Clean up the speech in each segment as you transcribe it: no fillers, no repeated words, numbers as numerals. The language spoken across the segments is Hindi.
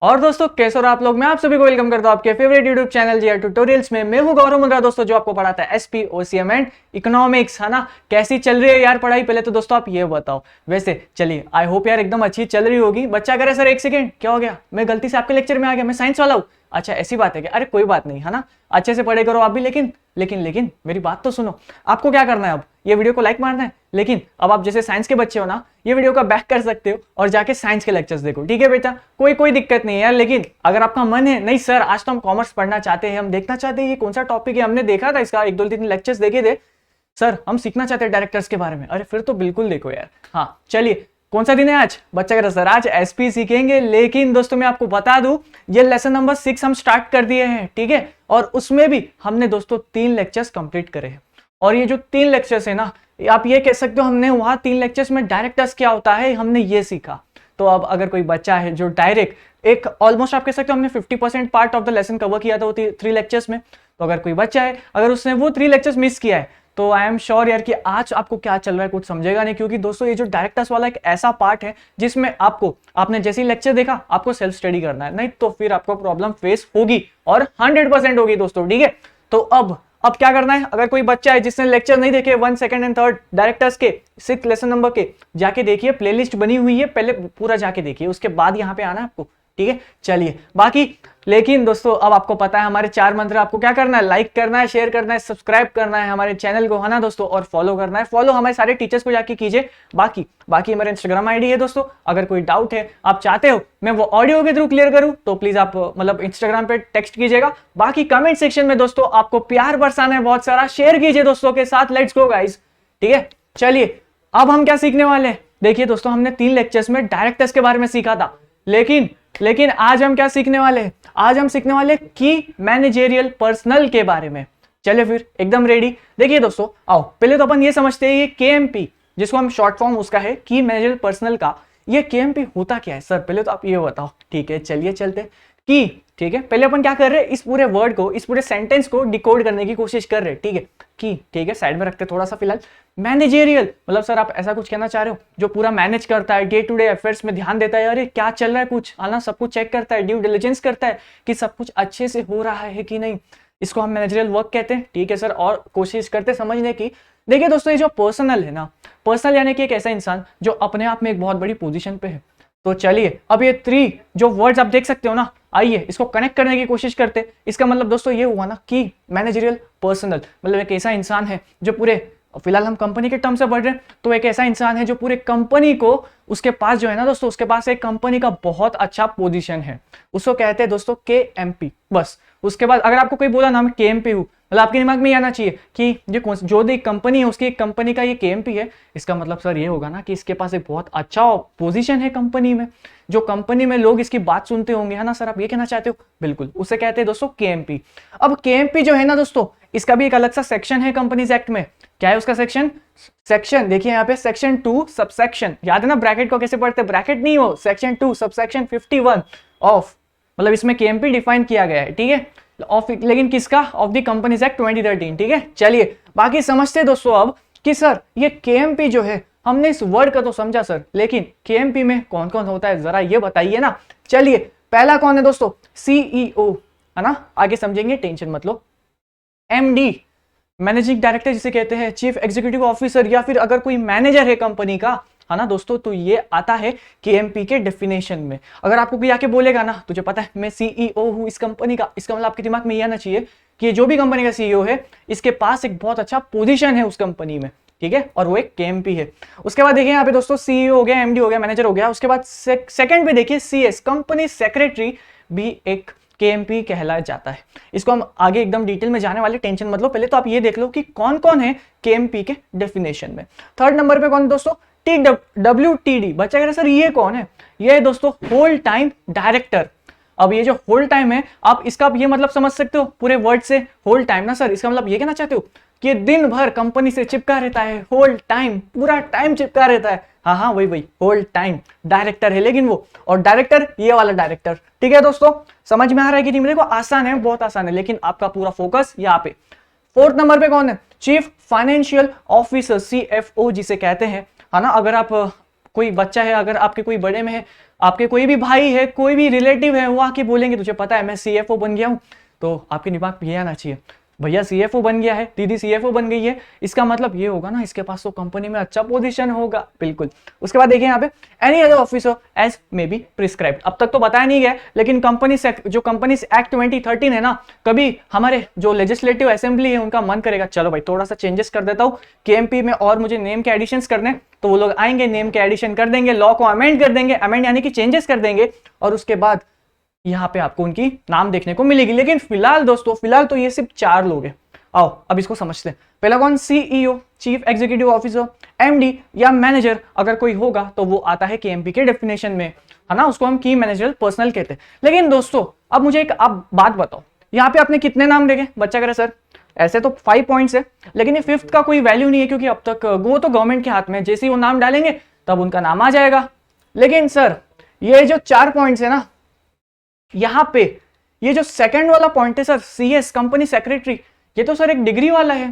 और दोस्तों कैसे हो आप लोग। मैं आप सभी को वेलकम करता हूं आपके favourite YouTube channel GR tutorials में। मैं हूं गौरव मुंद्रा दोस्तों, जो आपको पढ़ाता है एसपी ओसीएम एंड इकोनॉमिक्स, है ना। कैसी चल रही है यार पढ़ाई, पहले तो दोस्तों आप ये बताओ। वैसे चलिए, आई होप यार एकदम अच्छी चल रही होगी। बच्चा करे सर एक सेकंड, क्या हो गया, मैं गलती से आपके लेक्चर में आ गया, मैं साइंस वाला हूँ। अच्छा ऐसी बात है क्या? अरे कोई बात नहीं, है ना, अच्छे से पढ़े करो आप भी। लेकिन मेरी बात तो सुनो। आपको क्या करना है, अब ये वीडियो को लाइक मारना है, लेकिन अब आप जैसे साइंस के बच्चे हो ना, ये वीडियो का बैक कर सकते हो और जाके साइंस के लेक्चर्स देखो, ठीक है बेटा। कोई दिक्कत नहीं है यार। लेकिन अगर आपका मन है, नहीं सर आज तो हम कॉमर्स पढ़ना चाहते हैं, हम देखना चाहते हैं ये कौन सा टॉपिक है, हमने देखा था इसका 1-2-3 लेक्चर्स देखे थे सर, हम सीखना चाहते हैं डायरेक्टर्स के बारे में, अरे फिर तो बिल्कुल देखो यार। हाँ चलिए, कौन सा दिन है आज? बच्चा कह रहा सर आज एसपी सीखेंगे। लेकिन दोस्तों मैं आपको बता दूं, ये लेसन नंबर 6 हम स्टार्ट कर दिए हैं, ठीक है। और उसमें भी हमने दोस्तों 3 लेक्चर्स कंप्लीट करे हैं। और ये जो 3 लेक्चर्स है ना, आप ये कह सकते हो हमने वहां 3 लेक्चर्स में डायरेक्टर्स क्या होता है हमने ये सीखा। तो अब अगर कोई बच्चा है जो डायरेक्ट एक ऑलमोस्ट आप कह सकते हो हमने 50% part of the lesson cover किया था वो 3 लेक्चर्स में। तो अगर कोई बच्चा है, अगर उसने वो 3 लेक्चर्स मिस किया है, तो आई एम श्योर यार कि आज आपको क्या चल रहा है कुछ समझेगा नहीं। क्योंकि दोस्तों ये जो डायरेक्टर्स वाला एक ऐसा पार्ट है जिसमें आपने जैसे ही लेक्चर देखा आपको सेल्फ स्टडी करना है, नहीं तो फिर आपको प्रॉब्लम फेस होगी और 100% होगी दोस्तों, ठीक है। तो अब क्या करना है, अगर कोई बच्चा है जिसने लेक्चर नहीं देखे 1, 2 एंड 3 डायरेक्टर्स के 6 लेसन नंबर के, जाके देखिए, प्लेलिस्ट बनी हुई है, पहले पूरा जाके देखिए, उसके बाद यहाँ पे आना है आपको, ठीक है। चलिए बाकी, लेकिन दोस्तों अब आपको पता है हमारे 4 मंत्र, आपको क्या करना है, लाइक करना है, शेयर करना है, सब्सक्राइब करना है हमारे चैनल को, है ना दोस्तों, और फॉलो करना है। फॉलो हमारे सारे टीचर्स को जाके कीजिए। बाकी मेरा इंस्टाग्राम आईडी है दोस्तों, अगर कोई डाउट है, आप चाहते हो मैं वो ऑडियो के थ्रू क्लियर करूं, तो प्लीज आप मतलब इंस्टाग्राम पे टेक्स्ट कीजिएगा। बाकी कमेंट सेक्शन में दोस्तों आपको प्यार बरसाना है बहुत सारा, शेयर कीजिए दोस्तों के साथ। लेट्स गो गाइस, ठीक है। चलिए अब हम क्या सीखने वाले हैं, देखिए दोस्तों हमने 3 लेक्चर्स में डायरेक्टर्स के बारे में सीखा था, लेकिन आज हम क्या सीखने वाले हैं, आज हम सीखने वाले की मैनेजेरियल पर्सनल के बारे में। चलिए फिर एकदम रेडी। देखिए दोस्तों आओ, पहले तो अपन ये समझते हैं ये केएमपी, जिसको हम शॉर्ट फॉर्म उसका है की मैनेजेरियल पर्सनल का, ये केएमपी होता क्या है सर, पहले तो आप ये बताओ, ठीक है। चलिए चलते की, ठीक है। पहले अपन क्या कर रहे हैं, इस पूरे वर्ड को, इस पूरे सेंटेंस को डिकोड करने की कोशिश कर रहे हैं, ठीक है। की, ठीक है, साइड में रखते थोड़ा सा फिलहाल। मैनेजेरियल मतलब सर आप ऐसा कुछ कहना चाह रहे हो जो पूरा मैनेज करता है, डे टू डे अफेयर्स में ध्यान देता है, अरे क्या चल रहा है कुछ, है ना, सब कुछ चेक करता है, ड्यू डिलिजेंस करता है कि सब कुछ अच्छे से हो रहा है कि नहीं, इसको हम मैनेजरियल वर्क कहते हैं, ठीक है सर। और कोशिश करते समझने की। देखिए दोस्तों ये जो पर्सनल है ना, पर्सनल यानी कि एक ऐसा इंसान जो अपने आप में एक बहुत बड़ी पोजीशन पे है। तो चलिए अब ये 3 जो वर्ड्स आप देख सकते हो ना, आइए इसको कनेक्ट करने की कोशिश करते। इसका मतलब दोस्तों ये हुआ ना कि मैनेजरियल पर्सनल मतलब एक ऐसा इंसान है जो पूरे, फिलहाल हम कंपनी के टर्म से पढ़ रहे हैं, तो एक ऐसा इंसान है जो पूरे कंपनी को, उसके पास जो है ना दोस्तों, उसके पास एक कंपनी का बहुत अच्छा पोजीशन है, उसको कहते हैं दोस्तों केएमपी। बस उसके बाद अगर आपको कोई बोला ना मैं केएमपी हूं, मतलब आपके दिमाग में ये आना चाहिए कि ये जो भी कंपनी है उसकी कंपनी का ये केएमपी है, इसका मतलब सर ये होगा ना कि इसके पास एक बहुत अच्छा पोजीशन है कंपनी में, जो कंपनी में लोग इसकी बात सुनते होंगे, है ना सर, आप ये कहना चाहते हो, बिल्कुल, उसे कहते हैं दोस्तों केएमपी। अब केएमपी जो है ना दोस्तों, इसका भी एक अलग सा सेक्शन है कंपनीज एक्ट में। क्या है उसका सेक्शन देखिए यहाँ पे, सेक्शन 2 सबसेक्शन, याद है ना ब्रैकेट को कैसे पढ़ते हैं, ब्रैकेट नहीं हो, सेक्शन 2 सबसेक्शन 51 ऑफ, मतलब इसमें केएमपी डिफाइन किया गया है, ठीक है, ऑफ, लेकिन किसका, ऑफ द कंपनीज एक्ट 2013, ठीक है। चलिए बाकी समझते हैं दोस्तों अब कि सर ये केएमपी जो है, हमने इस वर्ड का तो समझा सर, लेकिन केएमपी में कौन कौन होता है जरा ये बताइए ना। चलिए पहला कौन है दोस्तों, सीईओ, है ना, आगे समझेंगे, टेंशन मत लो। एमडी मैनेजिंग डायरेक्टर जिसे कहते हैं, चीफ एग्जीक्यूटिव ऑफिसर, या फिर अगर कोई मैनेजर है कंपनी का, है ना दोस्तों, तो ये आता है केएमपी के डेफिनेशन में। अगर आपको कोई आके बोलेगा ना, तुझे पता है मैं सीईओ हूं इस कंपनी का, इसका मतलब आपके दिमाग में ये आना चाहिए कि जो भी कंपनी का सीईओ है इसके पास एक बहुत अच्छा पोजीशन है उस कंपनी में, ठीक है, और वो एक केएमपी है। उसके बाद देखिए यहाँ पे दोस्तों सीईओ हो गया, एमडी हो गया, मैनेजर हो गया। उसके बाद सेकंड पे देखिए सीएस, कंपनी सेक्रेटरी भी एक केएमपी कहलाया जाता है। इसको हम आगे एकदम डिटेल में जाने वाले, टेंशन मत लो, पहले तो आप ये देख लो कि कौन कौन है केएमपी के डेफिनेशन में। थर्ड नंबर पे कौन दोस्तों, WTD। बच्चा कह रहे सर ये कौन है, ये है दोस्तों होल टाइम डायरेक्टर। अब ये जो होल टाइम है, आप इसका ये मतलब समझ सकते हो पूरे वर्ड से, होल टाइम ना सर, इसका मतलब ये कहना चाहते हो कि दिन भर कंपनी से चिपका रहता है, होल टाइम, पूरा टाइम चिपका रहता है। हाँ वही होल टाइम डायरेक्टर है, लेकिन वो, और डायरेक्टर ये वाला डायरेक्टर, ठीक है दोस्तों, समझ में आ रहा है कि नहीं? देखो आसान है, बहुत आसान है, लेकिन आपका पूरा फोकस यहाँ पे। फोर्थ नंबर पे कौन है, चीफ फाइनेंशियल ऑफिसर, CFO जिसे कहते हैं, है ना। अगर आप कोई बच्चा है, अगर आपके कोई बड़े में है, आपके कोई भी भाई है, कोई भी रिलेटिव है, वो आके बोलेंगे तुझे पता है मैं सीएफओ बन गया हूँ, तो आपके दिमाग में ये आना चाहिए भैया सीएफओ बन गया है, दीदी सीएफओ बन गई है, इसका मतलब ये होगा ना इसके पास तो कंपनी में अच्छा पोजीशन होगा। बिल्कुल। उसके बाद देखिए यहाँ पे any other officer as may be prescribed. अब तक तो बताया नहीं गया, लेकिन जो कंपनीज एक्ट 2013 है ना, कभी हमारे जो लेजिस्लेटिव असेंबली है उनका मन करेगा चलो भाई थोड़ा सा चेंजेस कर देता हूँ केएमपी में और मुझे नेम के एडिशन करने, तो वो लोग आएंगे, नेम के एडिशन कर देंगे, लॉ को अमेंड कर देंगे, अमेंड यानी कि चेंजेस कर देंगे, और उसके बाद यहाँ पे आपको उनकी नाम देखने को मिलेगी। लेकिन फिलहाल दोस्तों, फिलहाल तो ये सिर्फ 4 लोग हैं। आओ अब इसको समझते हैं। पहला कौन? CEO, chief executive officer, MD या मैनेजर अगर कोई होगा तो वो आता है केएमपी के डेफिनेशन में, है ना, उसको हम की मैनेजरल पर्सनल कहते हैं। लेकिन दोस्तों अब मुझे एक आप बात बताओ, यहाँ पे आपने कितने नाम देखे? बच्चा कह रहा सर ऐसे तो 5 पॉइंट्स है, लेकिन ये 5th का कोई वैल्यू नहीं है क्योंकि अब तक वो तो गवर्नमेंट के हाथ में, जैसे ही वो नाम डालेंगे तब उनका नाम आ जाएगा। लेकिन सर ये जो 4 पॉइंट्स है ना, यहाँ पे ये जो सेकंड वाला पॉइंट है सर, सीएस कंपनी सेक्रेटरी, ये तो सर एक डिग्री वाला है।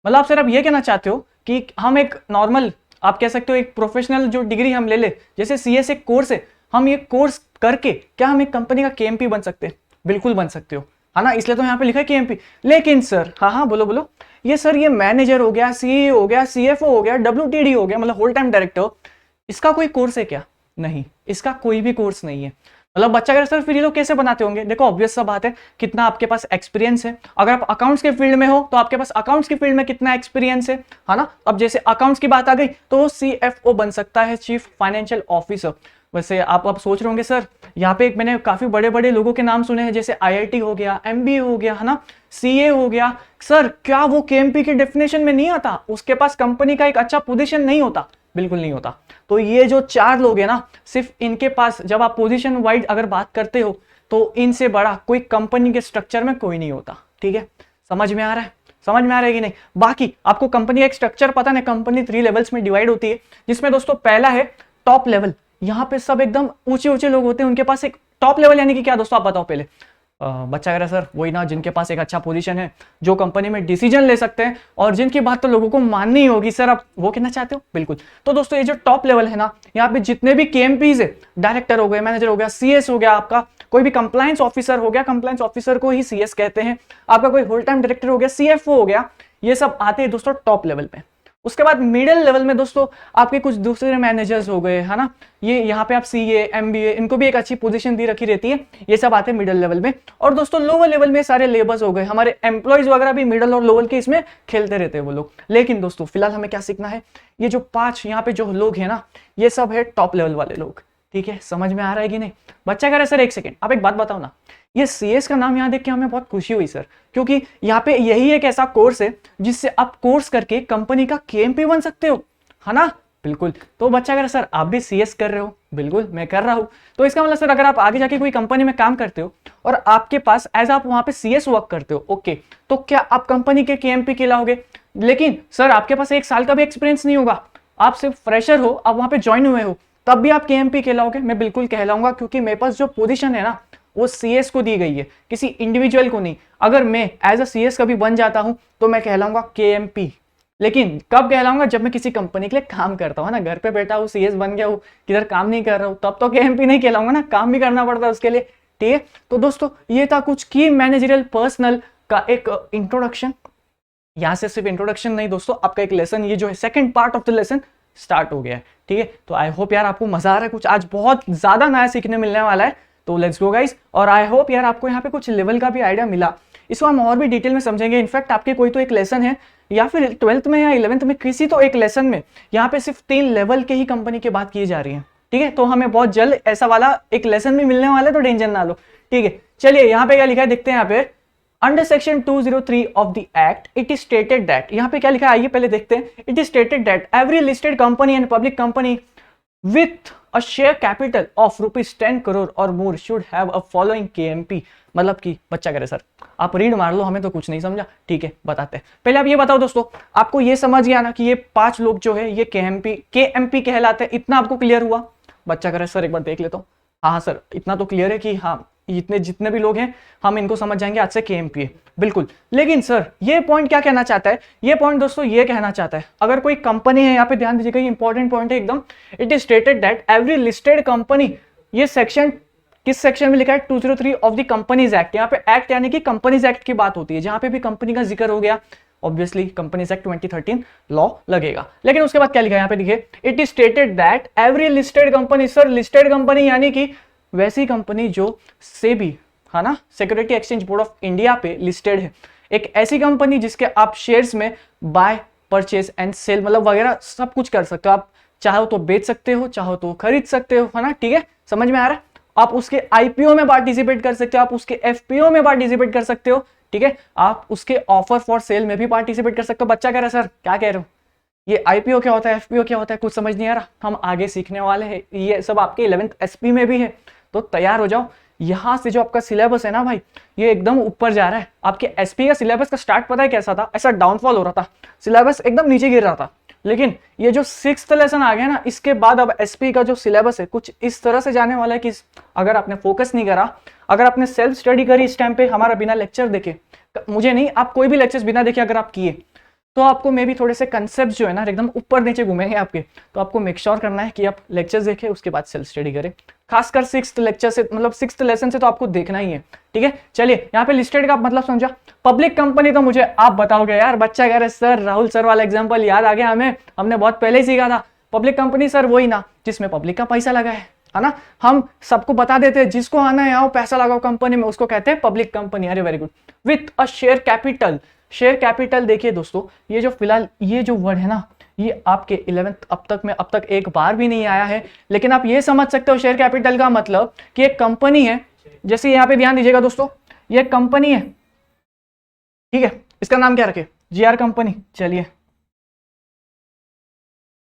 मतलब सर आप ये कहना चाहते हो कि हम एक नॉर्मल, आप कह सकते हो एक प्रोफेशनल जो डिग्री हम ले ले, जैसे सीएस एक कोर्स है, हम ये कोर्स करके क्या हम एक कंपनी का केएमपी बन सकते हैं? बिल्कुल बन सकते हो, है ना, इसलिए तो यहाँ पे लिखा है केएमपी। लेकिन सर, हाँ हाँ बोलो बोलो, ये सर ये मैनेजर हो गया, सीईओ हो गया, सीएफओ हो गया, डब्ल्यूटीडी हो गया, मतलब होल टाइम डायरेक्टर, इसका कोई कोर्स है क्या? नहीं, इसका कोई भी कोर्स नहीं है। मतलब बच्चा कह सर फिर ये लोग कैसे बनाते होंगे? देखो ऑब्वियस सा बात है, कितना आपके पास एक्सपीरियंस है। अगर आप अकाउंट्स के फील्ड में हो तो आपके पास अकाउंट्स की फील्ड में कितना एक्सपीरियंस है ना। अब जैसे अकाउंट्स की बात आ गई तो वो सीएफओ बन सकता है, चीफ फाइनेंशियल ऑफिसर। वैसे आप सोच रहे होंगे सर यहाँ पे मैंने काफी बड़े बड़े लोगों के नाम सुने हैं, जैसे आईआईटी हो गया, एमबीए हो गया, है ना, सीए हो गया। सर क्या वो केएमपी के डेफिनेशन में नहीं आता? उसके पास कंपनी का एक अच्छा पोजीशन नहीं होता? बिल्कुल नहीं होता। तो ये जो 4 लोग हैं ना, सिर्फ इनके पास, जब आप पोजीशन वाइड अगर बात करते हो तो इनसे बड़ा कोई कंपनी के स्ट्रक्चर में कोई नहीं होता। ठीक है, समझ में आ रहा है? समझ में आ रहा है कि नहीं? बाकी आपको कंपनी का एक स्ट्रक्चर पता नहीं, कंपनी 3 लेवल्स में डिवाइड होती है, जिसमें दोस्तों पहला है टॉप लेवल। यहाँ पे सब एकदम ऊंचे ऊंचे लोग होते हैं, उनके पास एक टॉप लेवल यानी कि क्या दोस्तों आप बताओ पहले। बच्चा कह रहा सर वही ना, जिनके पास एक अच्छा पोजीशन है, जो कंपनी में डिसीजन ले सकते हैं और जिनकी बात तो लोगों को माननी होगी। सर आप वो कहना चाहते हो? बिल्कुल। तो दोस्तों ये जो टॉप लेवल है ना, यहाँ पे जितने भी केएमपीज है, डायरेक्टर हो गए, मैनेजर हो गया, सीएस हो गया, आपका कोई भी कंप्लायंस ऑफिसर हो गया, कंप्लायंस ऑफिसर को ही सीएस कहते हैं, आपका कोई होल टाइम डायरेक्टर हो गया, सीएफओ हो गया, ये सब आते हैं दोस्तों टॉप लेवल पे। उसके बाद मिडिल लेवल में दोस्तों आपके कुछ दूसरे मैनेजर्स हो गए, है ना, ये यहाँ पे आप सीए, एमबीए, इनको भी एक अच्छी पोजीशन दी रखी रहती है, ये सब आते हैं मिडिल लेवल में। और दोस्तों लोअर लेवल में सारे लेबर्स हो गए, हमारे एम्प्लॉयज वगैरह भी मिडिल और लोअर के इसमें खेलते रहते हैं वो लोग। लेकिन दोस्तों फिलहाल हमें क्या सीखना है, ये जो 5 यहाँ पे जो लोग हैं ना, ये सब है टॉप लेवल वाले लोग। ठीक है, समझ में आ रहा है कि नहीं? बच्चा कह रहा है सर एक सेकेंड, आप एक बात बताओ ना, ये सीएस का नाम यहाँ देख के हमें बहुत खुशी हुई सर, क्योंकि यहाँ पे यही एक ऐसा कोर्स है जिससे आप कोर्स करके कंपनी का केएमपी बन सकते हो, है ना। बिल्कुल। तो बच्चा अगर सर आप भी सीएस कर रहे हो, बिल्कुल मैं कर रहा हूँ, तो इसका मतलब सर अगर आप आगे जाके कोई कंपनी में काम करते हो और आपके पास एज आप वहां पे सीएस वर्क करते हो, ओके, तो क्या आप कंपनी के केएमपी कहलाओगे? लेकिन सर आपके पास 1 साल का भी एक्सपीरियंस नहीं होगा, आप सिर्फ फ्रेशर हो, आप वहां पे ज्वाइन हुए हो, तब भी आप केएमपी कहलाओगे? मैं बिल्कुल कहलाऊंगा, क्योंकि मेरे पास जो पोजीशन है ना वो सीएस को दी गई है, किसी इंडिविजुअल को नहीं। अगर मैं एज अ सीएस कभी बन जाता हूं तो मैं कहलाऊंगा केएमपी। लेकिन कब कहलाऊंगा? जब मैं किसी कंपनी के लिए काम करता हूं ना, घर पे बैठा हूं, सीएस बन गया हूं, किधर काम नहीं कर रहा हूं, तब तो केएमपी नहीं कहलाऊंगा ना, काम भी करना पड़ता है उसके लिए। ठीक है, तो दोस्तों ये था कुछ की मैनेजरियल पर्सनल का एक इंट्रोडक्शन। यहां से सिर्फ इंट्रोडक्शन नहीं दोस्तों, आपका एक लेसन, ये जो है second part of the lesson start हो गया है। ठीक है, तो आई होप यार आपको मजा आ रहा है, कुछ आज बहुत ज्यादा नया सीखने मिलने वाला है। तो लेट्स गो गाइस, और आई होप यार आपको यहाँ पे कुछ लेवल का भी आइडिया मिला। इसको हम और भी डिटेल में समझेंगे। इनफैक्ट आपके कोई तो एक लेसन है, या फिर 12th में या 11th में किसी तो एक लेसन में यहाँ पे सिर्फ 3 लेवल के ही कंपनी की बात की जा रही है। ठीक है, तो हमें बहुत जल्द ऐसा वाला एक लेसन भी मिलने वाला है, तो टेंशन ना लो। ठीक है, चलिए यहाँ पे क्या लिखा है देखते हैं। यहाँ पे under section 203 of the act it is stated that, यहाँ पे क्या लिखा है आइए पहले देखते हैं। It is stated that every listed company and public company with a share capital of ₹10 crore or more should have a following KMP। मतलब कि बच्चा करे सर आप रीड मार लो, हमें तो कुछ नहीं समझा। ठीक है, बताते हैं। पहले आप ये बताओ दोस्तों, आपको ये समझ गया ना कि ये 5 लोग जो है ये केएमपी कहलाते हैं, इतना आपको क्लियर हुआ? बच्चा करे सर एक बार देख लेता हूँ। हाँ सर इतना तो क्लियर है कि हाँ इतने जितने भी लोग हैं हम इनको समझ जाएंगे आज से केएमपी है, बिल्कुल। लेकिन सर ये पॉइंट क्या कहना चाहता है? ये पॉइंट दोस्तों ये कहना चाहता है, अगर कोई कंपनी है, यहाँ पे ध्यान दीजिएगा, ये इंपॉर्टेंट पॉइंट है एकदम। It is stated that every listed company ये सेक्शन किस सेक्शन में लिखा है? 203 ऑफ द कंपनीज एक्ट। यहाँ पे एक्ट यानी कि कंपनीज एक्ट की बात होती है, जहां पे भी कंपनी का जिक्र हो गया ऑब्वियसली कंपनीज एक्ट 2013 लॉ लगेगा। लेकिन उसके बाद क्या लिखा है यहाँ पे देखिए, it is stated that every listed company, sir listed company यानी कि वैसी कंपनी जो सेबी, है ना, security exchange board of India पे लिस्टेड है, एक ऐसी कंपनी जिसके आप शेयर्स में बाय परचेज एंड सेल मतलब वगैरह सब कुछ कर सकते हो। आप चाहो तो बेच सकते हो, चाहो तो खरीद सकते हो, है ना, ठीक है, समझ में आ रहा है। आप उसके आईपीओ में पार्टिसिपेट कर सकते हो, आप उसके एफपीओ में पार्टिसिपेट कर सकते हो, ठीक है, आप उसके ऑफर फॉर सेल में भी पार्टिसिपेट कर सकते हो। बच्चा कह रहा है सर क्या कह रहे हो, ये आईपीओ क्या होता है, एफपीओ क्या होता है, कुछ समझ नहीं आ रहा, हम आगे सीखने वाले हैं, ये सब आपके 11th एसपी में भी है, तो तैयार हो जाओ। यहां से जो आपका सिलेबस है ना भाई, ये एकदम ऊपर जा रहा है। आपके एसपी का सिलेबस का स्टार्ट पता है कैसा था? ऐसा डाउनफॉल हो रहा था, सिलेबस एकदम नीचे गिर रहा था। लेकिन ये जो 6th लेसन आ गया ना, इसके बाद अब एसपी का जो सिलेबस है कुछ इस तरह से जाने वाला है कि अगर आपने फोकस नहीं करा, अगर आपने सेल्फ स्टडी करी इस टाइम पे, हमारा बिना लेक्चर देखे, मुझे नहीं, आप कोई भी लेक्चर्स बिना देखे अगर आप किए, तो आपको मे भी थोड़े से कंसेप्ट जो है ना एकदम ऊपर नीचे घूमेंगे आपके। तो आपको मेक श्योर करना है कि आप लेक्चर्स देखें, उसके बाद सेल्फ स्टडी करें, खासकर 6th लेक्चर से, मतलब 6th लेसन से तो आपको देखना ही है, ठीक है। चलिए यहाँ पे लिस्टेड का मतलब समझा। पब्लिक कंपनी तो मुझे आप बताओगे यार, बच्चा कह रहे सर राहुल सर वाला एग्जाम्पल याद आ गया हमें, हमने बहुत पहले ही सीखा था। पब्लिक कंपनी सर वही ना जिसमें पब्लिक का पैसा लगा है ना, हम सबको बता देते हैं जिसको आना है आओ पैसा लगाओ कंपनी में, उसको कहते हैं पब्लिक कंपनी। अरे very good. With a share capital, share capital देखिए दोस्तों, ये जो फिलहाल ये जो वर्ड है ना, ये आपके 11th अब तक एक बार भी नहीं आया है, लेकिन आप ये समझ सकते हो शेयर कैपिटल का मतलब कि एक कंपनी है, जैसे यहाँ पे ध्यान दीजिएगा दोस्तों, ये कंपनी है, ठीक है, इसका नाम क्या रखे? GR company. चलिए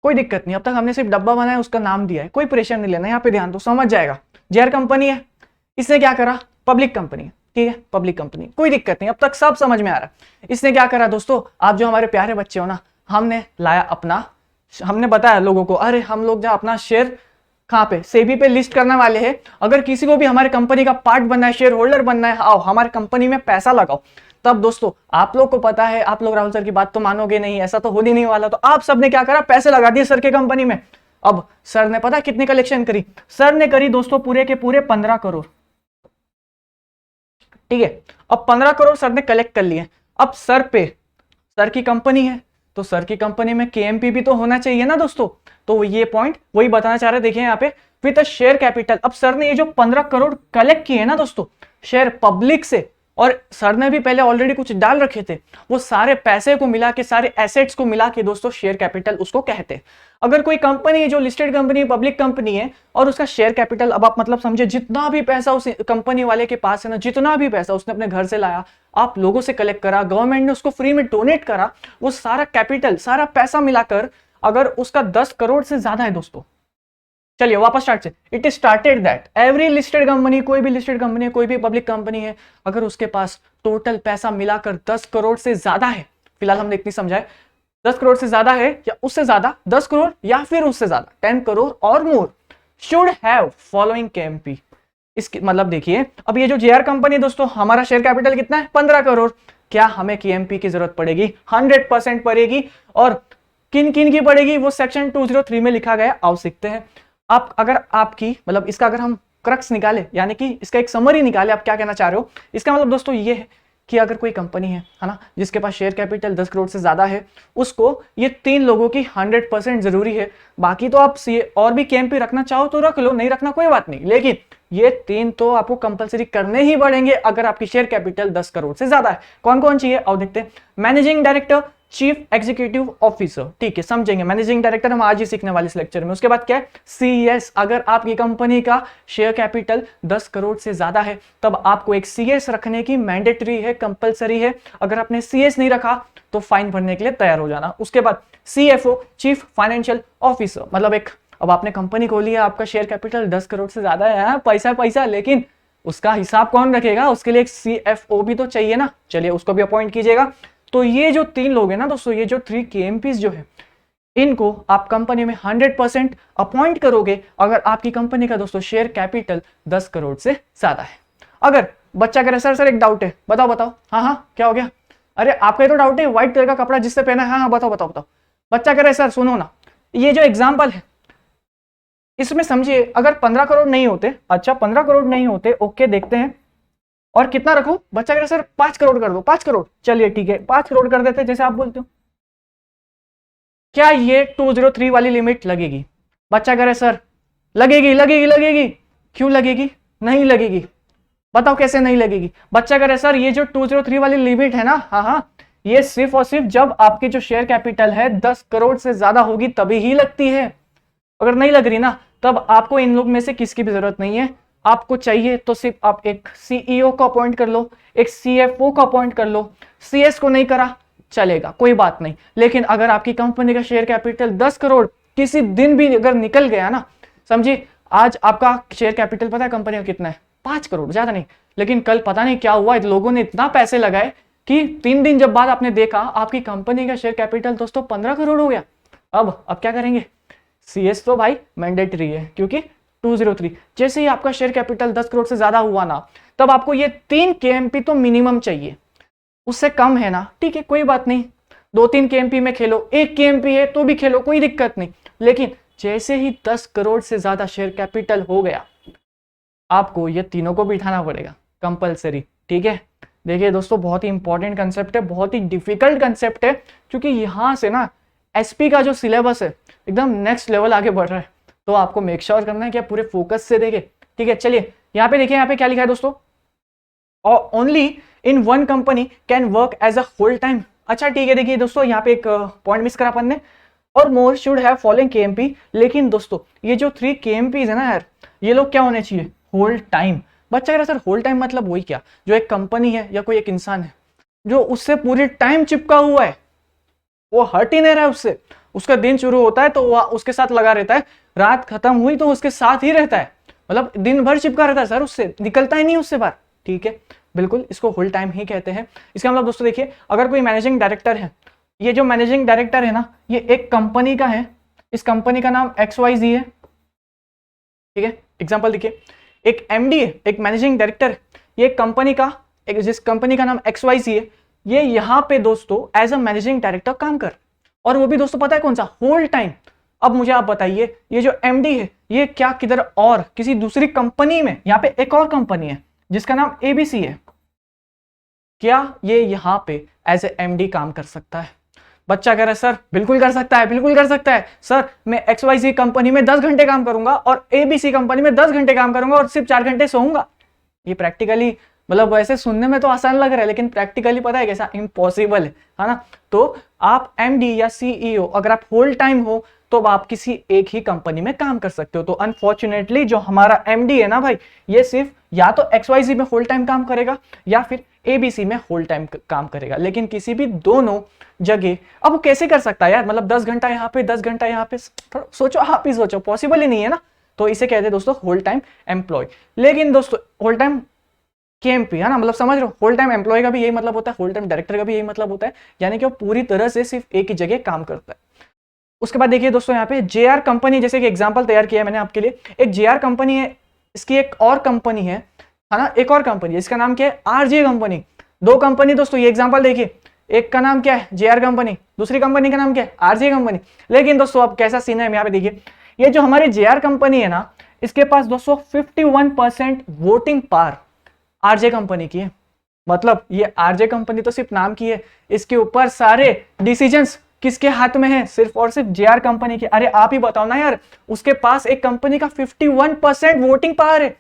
कोई दिक्कत नहीं, अब तक हमने सिर्फ डब्बा बनाया उसका नाम दिया है, कोई प्रेशर नहीं लेना, यहाँ पे ध्यान दो, समझ जाएगा। जीआर कंपनी है, इसने क्या करा? पब्लिक कंपनी, ठीक है, पब्लिक कंपनी, कोई दिक्कत नहीं, अब तक सब समझ में आ रहा है। इसने क्या करा दोस्तों, आप जो हमारे प्यारे बच्चे हो ना, हमने लाया अपना, हमने बताया लोगों को, अरे हम लोग जो अपना शेयर कहाँ पे सेबी पे लिस्ट करने वाले हैं, अगर किसी को भी हमारे कंपनी का पार्ट बनना है, शेयर होल्डर बनना है, आओ हमारे कंपनी में पैसा लगाओ। तब दोस्तों आप लोग को पता है, आप लोग राहुल सर की बात तो मानोगे नहीं, ऐसा तो होने नहीं वाला, तो आप सबने क्या करा? पैसे लगा दिए सर के कंपनी में। अब सर ने पता कितनी कलेक्शन करी? सर ने करी दोस्तों पूरे के पूरे 15 करोड़, ठीक है। अब 15 करोड़ सर ने कलेक्ट कर लिए। अब सर पे, सर की कंपनी है तो सर की कंपनी में केएमपी भी तो होना चाहिए ना दोस्तों, तो ये पॉइंट वही बताना चाह रहे, देखिए यहाँ पे विद अ शेयर कैपिटल। अब सर ने ये जो 15 करोड़ कलेक्ट किए ना दोस्तों शेयर पब्लिक से, और सर ने भी पहले ऑलरेडी कुछ डाल रखे थे, वो सारे पैसे को मिला के, सारे एसेट्स को मिला के दोस्तों शेयर कैपिटल उसको कहते हैं। अगर कोई कंपनी है जो लिस्टेड कंपनी, पब्लिक कंपनी है, और उसका शेयर कैपिटल, अब आप मतलब समझे जितना भी पैसा उस कंपनी वाले के पास है ना, जितना भी पैसा उसने अपने घर से लाया, आप लोगों से कलेक्ट करा, गवर्नमेंट ने उसको फ्री में डोनेट करा, वो सारा कैपिटल, सारा पैसा मिलाकर अगर उसका 10 करोड़ से ज्यादा है दोस्तों, चलिए वापस स्टार्ट से, it is started that every listed company, कोई भी लिस्टेड कंपनी है, कोई भी पब्लिक कंपनी है, अगर उसके पास टोटल पैसा मिलाकर 10 करोड़ से ज्यादा है, फिलहाल हमने इतनी समझा है, 10 करोड़ से ज्यादा है या उससे ज्यादा, 10 करोड़ या फिर उससे ज्यादा, 10 करोड़ और मोर, शुड हैव फॉलोइंग केएमपी। इसकी मतलब देखिए, अब ये जो जेआर कंपनी दोस्तों, हमारा शेयर कैपिटल कितना है? 15 करोड़। क्या हमें केएमपी की जरूरत पड़ेगी? 100% पड़ेगी। और किन किन की पड़ेगी वो सेक्शन 203 में लिखा गया, आओ सीखते हैं। आप अगर आपकी मतलब इसका अगर हम क्रक्स निकाले, यानी कि इसका एक समरी निकाले, आप क्या कहना चाह रहे हो, इसका मतलब दोस्तों ये है कि अगर कोई कंपनी है ना, जिसके पास शेयर कैपिटल 10 करोड़ से ज्यादा है, उसको ये 3 लोगों की 100% जरूरी है। बाकी तो आप और भी केएमपी रखना चाहो तो रख लो, नहीं रखना कोई बात नहीं, लेकिन ये 3 तो आपको कंपलसरी करने ही पड़ेंगे अगर आपकी शेयर कैपिटल 10 करोड़ से ज्यादा है। कौन कौन चाहिए आओ देखते हैं। Managing director, chief executive officer, ठीक है, समझेंगे। मैनेजिंग डायरेक्टर हम आज ही सीखने वाले इस लेक्चर में। उसके बाद क्या है? सीएस। अगर आपकी कंपनी का शेयर कैपिटल 10 करोड़ से ज्यादा है, तब आपको एक सीएस रखने की मैंडेटरी है, कंपलसरी है। अगर आपने सीएस नहीं रखा तो फाइन भरने के लिए तैयार हो जाना। उसके बाद सीएफओ, चीफ फाइनेंशियल ऑफिसर, मतलब एक, अब आपने कंपनी खोली है, आपका शेयर कैपिटल 10 करोड़ से ज्यादा है, पैसा पैसा, लेकिन उसका हिसाब कौन रखेगा? उसके लिए एक सीएफओ भी तो चाहिए ना। चलिए उसको भी अपॉइंट कीजिएगा। तो ये जो 3 लोग हैं ना दोस्तों, ये जो 3 केएमपीज जो है, इनको आप कंपनी में 100% अपॉइंट करोगे अगर आपकी कंपनी का दोस्तों शेयर कैपिटल 10 करोड़ से ज्यादा है। अगर बच्चा कह रहा है सर एक डाउट है, बताओ बताओ। हाँ हाँ क्या हो गया? अरे आपका ही तो डाउट है, व्हाइट कलर का कपड़ा जिससे पहना है। हाँ हाँ बताओ बताओ बताओ। बच्चा कह रहा है सर सुनो ना, ये जो एग्जाम्पल है, इसमें समझिए अगर 15 करोड़ नहीं होते, अच्छा 15 करोड़ नहीं होते, ओके देखते हैं, और कितना रखो, बच्चा कह रहा सर 5 करोड़ कर दो, 5 करोड़, चलिए ठीक है 5 करोड़ कर देते जैसे आप बोलते हो। क्या ये 203 वाली लिमिट लगेगी? बच्चा कह रहा है सर लगेगी लगेगी लगेगी। क्यों लगेगी? नहीं लगेगी। बताओ कैसे नहीं लगेगी? बच्चा कह रहा है सर ये जो 203 वाली लिमिट है ना, हाँ हाँ, ये सिर्फ और सिर्फ जब आपकी जो शेयर कैपिटल है 10 करोड़ से ज्यादा होगी तभी ही लगती है। अगर नहीं लग रही ना, तब आपको इन लोग में से किसकी भी जरूरत नहीं है। आपको चाहिए तो सिर्फ आप एक सीईओ को अपॉइंट कर लो, एक सीएफओ को अपॉइंट कर लो। सीएस को नहीं करा चलेगा, कोई बात नहीं, लेकिन अगर आपकी कंपनी का शेयर कैपिटल 10 करोड़ किसी दिन भी अगर निकल गया ना, समझिए आज आपका शेयर कैपिटल पता है कंपनी का कितना है? 5 करोड़, ज्यादा नहीं, लेकिन कल पता नहीं क्या हुआ, लोगों ने इतना पैसे लगाए कि 3 दिन जब बाद आपने देखा आपकी कंपनी का शेयर कैपिटल दोस्तों 15 करोड़ हो गया। अब क्या करेंगे? सीएस तो भाई मैंडेटरी है, क्योंकि 203 जैसे ही आपका शेयर कैपिटल 10 करोड़ से ज्यादा हुआ ना, तब आपको ये 3 केएमपी तो मिनिमम चाहिए। उससे कम है ना, ठीक है कोई बात नहीं, 2-3 केएमपी में खेलो, 1 केएमपी है तो भी खेलो, कोई दिक्कत नहीं, लेकिन जैसे ही 10 करोड़ से ज्यादा शेयर कैपिटल हो गया, आपको ये तीनों को बिठाना पड़ेगा कंपलसरी, ठीक है। देखिए दोस्तों बहुत ही इंपॉर्टेंट कंसेप्ट है, बहुत ही डिफिकल्ट कंसेप्ट है, क्योंकि यहां से ना एसपी का जो सिलेबस है एकदम नेक्स्ट लेवल आगे बढ़ रहा है, तो आपको मेक श्योर करना है कि आप पूरे फोकस से देखें, ठीक है। चलिए यहाँ पे देखिए, यहाँ पे क्या लिखा है दोस्तों, only in one company can work as a full time. अच्छा ठीक है, देखिए दोस्तों यहाँ पे एक पॉइंट मिस करा अपन ने, और more should have following KMP. लेकिन दोस्तों ये जो 3 केएमपीज है ना यार, ये लोग क्या होने चाहिए? Whole time. बच्चा कह रहा सर होल टाइम मतलब वही क्या, जो एक कंपनी है या कोई एक इंसान है जो उससे पूरी टाइम चिपका हुआ है, वो हट ही नहीं रहा है उससे, उसका दिन शुरू होता है तो वो उसके साथ लगा रहता है, रात खत्म हुई तो उसके साथ ही रहता है, मतलब दिन भर चिपका रहता है सर, उससे निकलता ही नहीं उससे बाहर, ठीक है, बिल्कुल इसको होल टाइम ही कहते हैं। इसका मतलब दोस्तों देखिए, अगर कोई मैनेजिंग डायरेक्टर है, ये जो मैनेजिंग डायरेक्टर है ना, ये एक कंपनी का है, इस कंपनी का नाम XYZ है, ठीक है। एग्जांपल देखिए, एक एमडी है, एक मैनेजिंग डायरेक्टर है, ये कंपनी का, एक जिस कंपनी का नाम XYZ है, ये यहाँ पे दोस्तों एज अ मैनेजिंग डायरेक्टर काम कर, और वो भी दोस्तों पता है कौन सा? Whole time. अब मुझे आप बताइए, ये जो एमडी है ये क्या किधर और किसी दूसरी कंपनी में, यहाँ पे एक और कंपनी है जिसका नाम ABC है, क्या ये यहाँ पे एज ए एमडी काम कर सकता है? बच्चा कह रहा है सर बिल्कुल कर सकता है, बिल्कुल कर सकता है सर, मैं XYZ कंपनी में 10 घंटे काम करूंगा और ABC कंपनी में 10 घंटे काम करूंगा और सिर्फ 4 घंटे सोऊंगा। ये प्रैक्टिकली, मतलब वैसे सुनने में तो आसान लग रहा है, लेकिन प्रैक्टिकली पता है कैसा? इम्पॉसिबल है ना। तो आप एमडी या सीईओ अगर आप होल टाइम हो तो आप किसी एक ही कंपनी में काम कर सकते हो। तो अनफॉर्चुनेटली जो हमारा एमडी है ना भाई, ये सिर्फ या तो XYZ में होल टाइम काम करेगा या फिर ABC में होल टाइम काम करेगा, लेकिन किसी भी दोनों जगह अब वो कैसे कर सकता है यार? मतलब 10 घंटा यहाँ पे 10 घंटा यहाँ पे, सोचो, आप ही सोचो, पॉसिबल ही नहीं है ना। तो इसे कहते हैं दोस्तों होल टाइम एम्प्लॉय। लेकिन दोस्तों होल टाइम केएमपी है ना, मतलब समझ रहे हो, होल टाइम एम्प्लॉय का भी यही मतलब होता है, होल टाइम डायरेक्टर का भी यही मतलब होता है, यानी कि वो पूरी तरह से सिर्फ एक ही जगह काम करता है। उसके बाद देखिए दोस्तों, यहाँ पे JR कंपनी, जैसे कि एग्जांपल तैयार किया है मैंने आपके लिए, एक JR कंपनी है, इसकी एक और कंपनी है ना, एक और कंपनी है, इसका नाम क्या है? RJ company. 2 कंपनी दोस्तों, ये एग्जांपल देखिए, एक का नाम क्या है? JR कंपनी, दूसरी कंपनी का नाम क्या है? RJ company. लेकिन दोस्तों अब कैसा सीन है, यहाँ पे देखिए, ये जो हमारी JR कंपनी है ना, इसके पास दोस्तों 51% वोटिंग पावर RJ कंपनी की है। मतलब ये RJ कंपनी तो सिर्फ नाम की है, इसके ऊपर सारे डिसीजंस किसके हाथ में है? सिर्फ और सिर्फ JR कंपनी के। अरे आप ही बताओ ना यार, उसके पास एक कंपनी का 51% वोटिंग पावर है,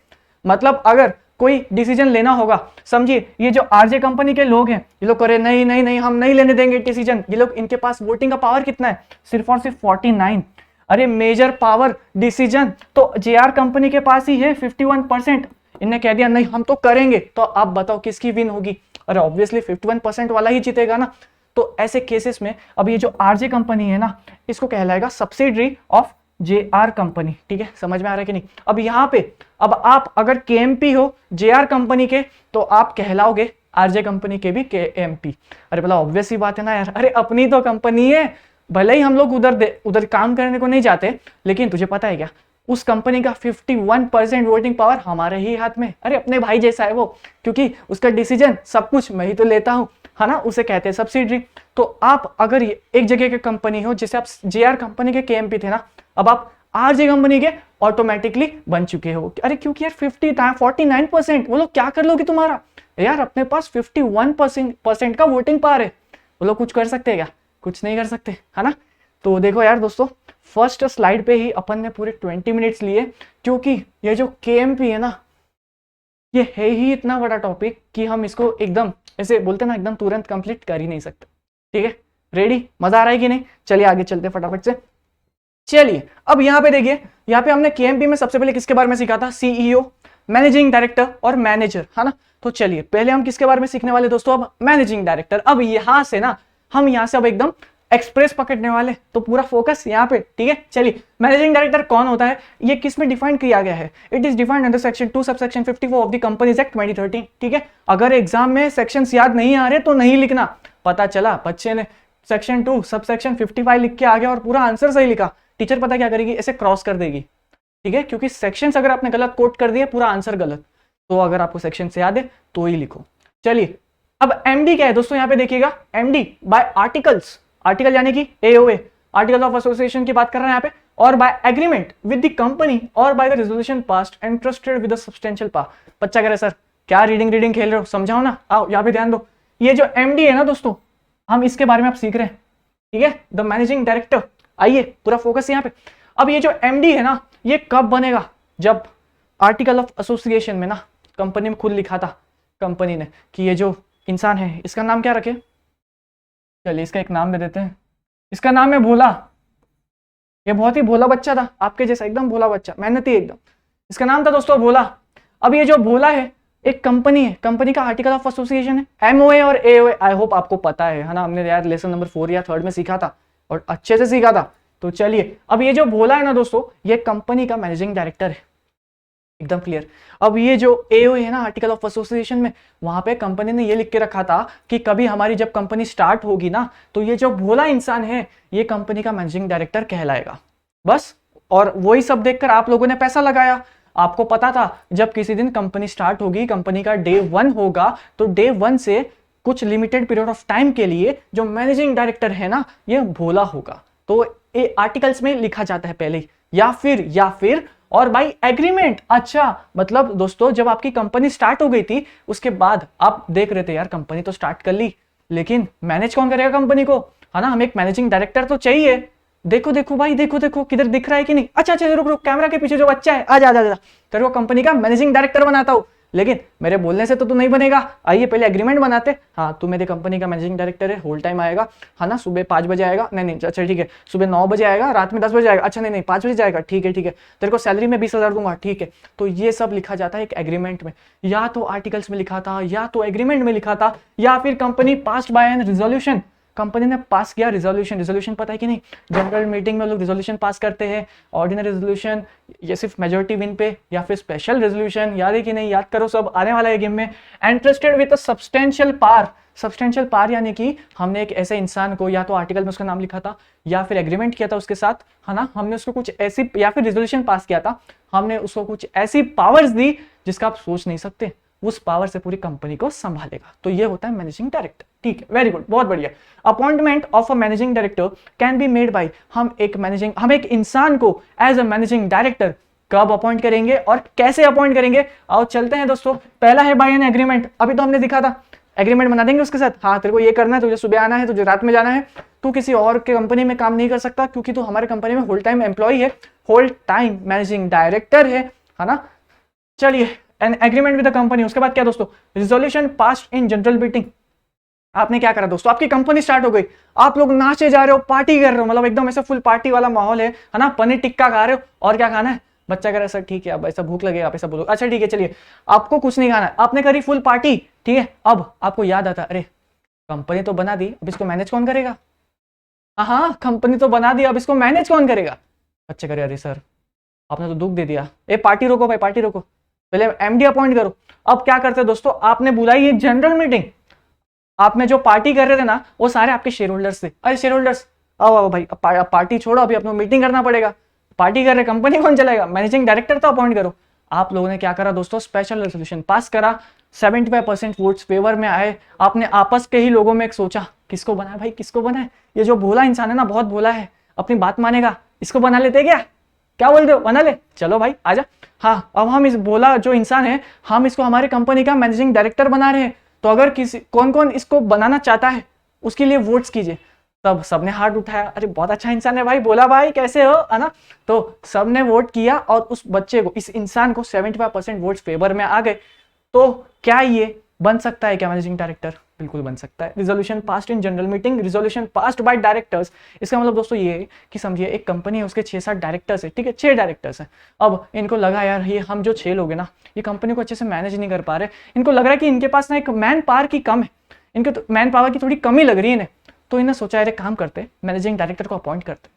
मतलब अगर कोई डिसीजन लेना होगा, समझिए ये जो RJ कंपनी के लोग हैं, ये लोग करे नहीं नहीं नहीं हम नहीं लेने देंगे डिसीजन, ये लोग, इनके पास वोटिंग का पावर कितना है? सिर्फ और सिर्फ 49। अरे मेजर पावर डिसीजन तो JR कंपनी के पास ही है 51%, इन्हें कह दिया नहीं हम तो करेंगे, तो आप बताओ किसकी विन होगी? अरे ऑब्वियसली 51% वाला ही जीतेगा ना। तो ऐसे केसेस में अब ये जो RJ कंपनी है ना, इसको कहलाएगा सब्सिडरी ऑफ JR कंपनी, ठीक है, समझ में आ रहा है कि नहीं? अब यहाँ पे अब आप अगर KMP हो JR कंपनी के, तो आप कहलाओगे RJ कंपनी के भी KMP। अरे भला ऑब्वियस ही बात है ना यार, अरे अपनी तो कंपनी है, भले ही हम लोग उधर काम करने को नहीं जाते, लेकिन तुझे पता है क्या, उस कंपनी का 51% वोटिंग पावर हमारे ही हाथ में। अरे अपने भाई जैसा है वो, क्योंकि उसका डिसीजन सब कुछ मैं ही तो लेता हूँ, है ना, उसे कहते हैं सब्सिडरी। तो आप अगर एक जगह की कंपनी हो, जैसे आप JR कंपनी के KMP थे ना, अब आप आरजे कंपनी के ऑटोमेटिकली बन चुके हो। अरे क्योंकि यार 49% वो लोग क्या कर लोगे तुम्हारा यार, अपने पास 51% का वोटिंग पावर है, वो लोग कुछ कर सकते हैं क्या? कुछ नहीं कर सकते, है ना। तो देखो यार दोस्तों, फर्स्ट स्लाइड पे ही अपन ने पूरे 20 मिनट्स लिए, क्योंकि ये जो केएमपी है ना, ये है ही इतना बड़ा टॉपिक कि हम इसको एकदम ऐसे बोलते ना एकदम तुरंत कंप्लीट कर ही नहीं सकते। ठीक है, रेडी? मजा आ रहा है कि नहीं? चलिए आगे चलते फटाफट से। चलिए अब यहाँ पे देखिए, यहाँ पे हमने केएमपी में सबसे पहले किसके बारे में सीखा था? सीईओ, मैनेजिंग डायरेक्टर और मैनेजर, है ना। तो चलिए पहले हम किसके बारे में सीखने वाले दोस्तों? अब मैनेजिंग डायरेक्टर। अब यहां से ना हम यहां से अब एकदम एक्सप्रेस पकड़ने वाले, तो पूरा फोकस यहाँ पे। ठीक है, चलिए मैनेजिंग डायरेक्टर कौन होता है, ये किस में डिफाइन किया गया है? It is defined under section 2 subsection 54 of the companies act 2013। ठीक है, अगर एग्जाम में सेक्शंस याद नहीं आ रहे तो नहीं लिखना। पता चला बच्चे ने सेक्शन 2 सबसेक्शन 55 लिख के आ गया और पूरा आंसर सही लिखा, टीचर पता क्या करेगी? ऐसे क्रॉस कर देगी। ठीक है, क्योंकि सेक्शंस अगर आपने गलत कोट कर दिए, पूरा आंसर गलत। तो अगर आपको सेक्शन से याद है तो ही लिखो। चलिए अब एमडी क्या है दोस्तों? यहाँ पे देखिएगा, एमडी बाय आर्टिकल्स, आर्टिकल यानी कि एओए, आर्टिकल ऑफ एसोसिएशन की बात कर रहे हैं यहाँ पे, और by agreement with the company और by the resolution passed and trusted with a substantial power. बच्चा कह रहे सर क्या रीडिंग खेल रहे हो, समझाओ ना। आओ यहाँ पे ध्यान दो, ये जो एमडी है ना दोस्तों, हम इसके बारे में आप सीख रहे हैं। ठीक है, द मैनेजिंग डायरेक्टर। आइए पूरा फोकस यहाँ पे। अब ये जो एमडी है ना, ये कब बनेगा? जब आर्टिकल ऑफ एसोसिएशन में ना कंपनी में खुद लिखा था कंपनी ने कि ये जो इंसान है इसका नाम क्या रखे? चलिए इसका एक नाम दे देते हैं, इसका नाम है भोला। ये बहुत ही भोला बच्चा था, आपके जैसा एकदम भोला बच्चा, मेहनती एकदम। इसका नाम था दोस्तों भोला। अब ये जो भोला है एक कंपनी है, कंपनी का आर्टिकल ऑफ एसोसिएशन है एमओए और एओए। आई होप आपको पता है ना, हमने यार लेसन नंबर 4 या 3 में सीखा था और अच्छे से सीखा था। तो चलिए अब ये जो भोला है ना दोस्तों, ये कंपनी का मैनेजिंग डायरेक्टर है, एकदम क्लियर। अब ये जो एओए है ना आर्टिकल ऑफ एसोसिएशन में, वहां पे कंपनी ने ये लिख के रखा था कि कभी हमारी जब कंपनी स्टार्ट होगी ना, तो ये जो भोला इंसान है ये कंपनी का मैनेजिंग डायरेक्टर कहलाएगा, बस। और वही सब देखकर आप लोगों ने पैसा लगाया। आपको पता था जब किसी दिन कंपनी स्टार्ट होगी, कंपनी का डे 1 होगा, तो डे 1 से कुछ लिमिटेड पीरियड ऑफ टाइम के लिए जो मैनेजिंग डायरेक्टर है ना, ये भोला होगा। तो ये आर्टिकल्स में लिखा जाता है पहले, या फिर और बाई एग्रीमेंट। अच्छा, मतलब दोस्तों जब आपकी कंपनी स्टार्ट हो गई थी, उसके बाद आप देख रहे थे यार कंपनी तो स्टार्ट कर ली, लेकिन मैनेज कौन करेगा कंपनी को, है ना। हमें एक मैनेजिंग डायरेक्टर तो चाहिए। देखो भाई, देखो किधर दिख रहा है कि नहीं? अच्छा रुक, कैमरा के पीछे जो बच्चा है, आजा तेरे को कंपनी का मैनेजिंग डायरेक्टर बनाता हूं, लेकिन मेरे बोलने से तो तू नहीं बनेगा। आइए पहले एग्रीमेंट बनाते। हाँ, तू मेरे कंपनी का मैनेजिंग डायरेक्टर है, होल टाइम आएगा, है ना। सुबह 5 बजे आएगा, नहीं अच्छा ठीक है, सुबह 9 बजे आएगा, रात में 10 बजे आएगा, अच्छा नहीं 5 बजे जाएगा, ठीक है तेरे को सैलरी में 20,000 दूंगा, ठीक है। तो ये सब लिखा जाता है एक एग्रीमेंट में, या तो आर्टिकल्स में लिखा था, या तो एग्रीमेंट में लिखा था, या फिर company passed by an resolution, company ने पास किया रिजोल्यूशन पता है कि नहीं? जनरल मीटिंग में लोग रिजोल्यूशन पास करते हैं, ऑर्डिनरी रिजोल्यूशन, ये सिर्फ मेजोरिटी विन पे, या फिर स्पेशल रिजोल्यूशन, याद है कि नहीं? याद करो, सब आने वाला है गेम में। Entrusted with a substantial power यानी कि हमने एक ऐसे इंसान को, या तो आर्टिकल में उसका नाम लिखा था, या फिर एग्रीमेंट किया था उसके साथ, है ना। हमने उसको कुछ ऐसी, या फिर रिजोल्यूशन पास किया था, हमने उसको कुछ ऐसी पावर्स दी जिसका आप सोच नहीं सकते, उस पावर से पूरी कंपनी को संभालेगा। तो ये होता है मैनेजिंग डायरेक्टर। ठीक है, वेरी गुड, बहुत बढ़िया। Appointment of a managing director can be made by, हम एक इंसान को एज अ मैनेजिंग डायरेक्टर कब अपॉइंट करेंगे और कैसे अपॉइंट करेंगे? आओ चलते हैं दोस्तों। पहला है बाय एन एग्रीमेंट, अभी तो हमने दिखा था, एग्रीमेंट बना देंगे उसके साथ। हाँ, तेरे को ये करना है, तुझे सुबह आना है, तुझे रात में जाना है, तू किसी और के कंपनी में काम नहीं कर सकता, क्योंकि तू हमारे कंपनी में होल टाइम एम्प्लॉय है, होल टाइम मैनेजिंग डायरेक्टर है ना। चलिए, an agreement with the company. उसके बाद क्या दोस्तों? Resolution passed in general meeting. आपने क्या करा दोस्तों? आपकी कंपनी स्टार्ट हो गई, आप लोग नाचे जा रहे हो, पार्टी कर रहे हो, मतलब एकदम ऐसा फुल पार्टी वाला माहौल है ना। पनीर टिक्का खा रहे हो, और क्या खाना है? बच्चा कह रहा है सर ठीक है, अब ऐसा भूख लगेगा, आप ऐसा बोलो, अच्छा ठीक है चलिए, आपको कुछ नहीं खाना है, आपने करी फुल पार्टी, ठीक है। अब आपको याद आता, अरे कंपनी तो बना दी, अब इसको मैनेज कौन करेगा? हाँ, कंपनी तो बना दी, अब इसको मैनेज कौन करेगा? बच्चे करे अरे सर आपने तो दुख दे दिया, ए पार्टी रोको भाई, पार्टी रोको, पहले एमडी अपॉइंट करो। अब क्या करते हैं दोस्तों? आपने बुलाई एक जनरल मीटिंग, आप में जो पार्टी कर रहे थे ना, वो सारे आपके शेयर होल्डर्स थे। अरे शेयर होल्डर्स आओ भाई, पार्टी छोड़ो, अभी अपना मीटिंग करना पड़ेगा, पार्टी कर रहे, कंपनी कौन चलाएगा? मैनेजिंग डायरेक्टर तो अपॉइंट करो। आप लोगों ने क्या करा दोस्तों? स्पेशल रेजोल्यूशन पास करा, 75% वोट्स फेवर में आए। आपने आपस के ही लोगों में एक सोचा, किसको बनाए भाई, किसको बनाए? ये जो भोला इंसान है ना, बहुत भोला है, अपनी बात मानेगा, इसको बना लेते क्या? क्या बोलते हो, बना ले, चलो भाई आजा। हाँ, अब हम इस बोला जो इंसान है, हम इसको हमारे कंपनी का मैनेजिंग डायरेक्टर बना रहे हैं, तो अगर किसी कौन कौन इसको बनाना चाहता है उसके लिए वोट्स कीजिए। तब सबने हाथ उठाया, अरे बहुत अच्छा इंसान है भाई, बोला भाई कैसे हो, है ना। तो सबने वोट किया और उस बच्चे को, इस इंसान को 75% वोट्स फेवर में आ गए। तो क्या ये बन सकता है क्या मैनेजिंग डायरेक्टर? बिल्कुल बन सकता है। Resolution passed in general meeting, resolution passed by directors. इसका मतलब दोस्तों ये है कि समझिए एक कंपनी है, उसके 6-7 डायरेक्टर्स है, ठीक है, 6 डायरेक्टर्स हैं। अब इनको लगा यार ये हम जो 6 लोग हैं ना, ये कंपनी को अच्छे से मैनेज नहीं कर पा रहे, इनको लग रहा है कि इनके पास ना एक मैन पावर की कम है, इनके तो मैन पावर की थोड़ी कमी लग रही है इन्हें। तो इन्हें सोचा यार एक काम करते, मैनेजिंग डायरेक्टर को अपॉइंट करते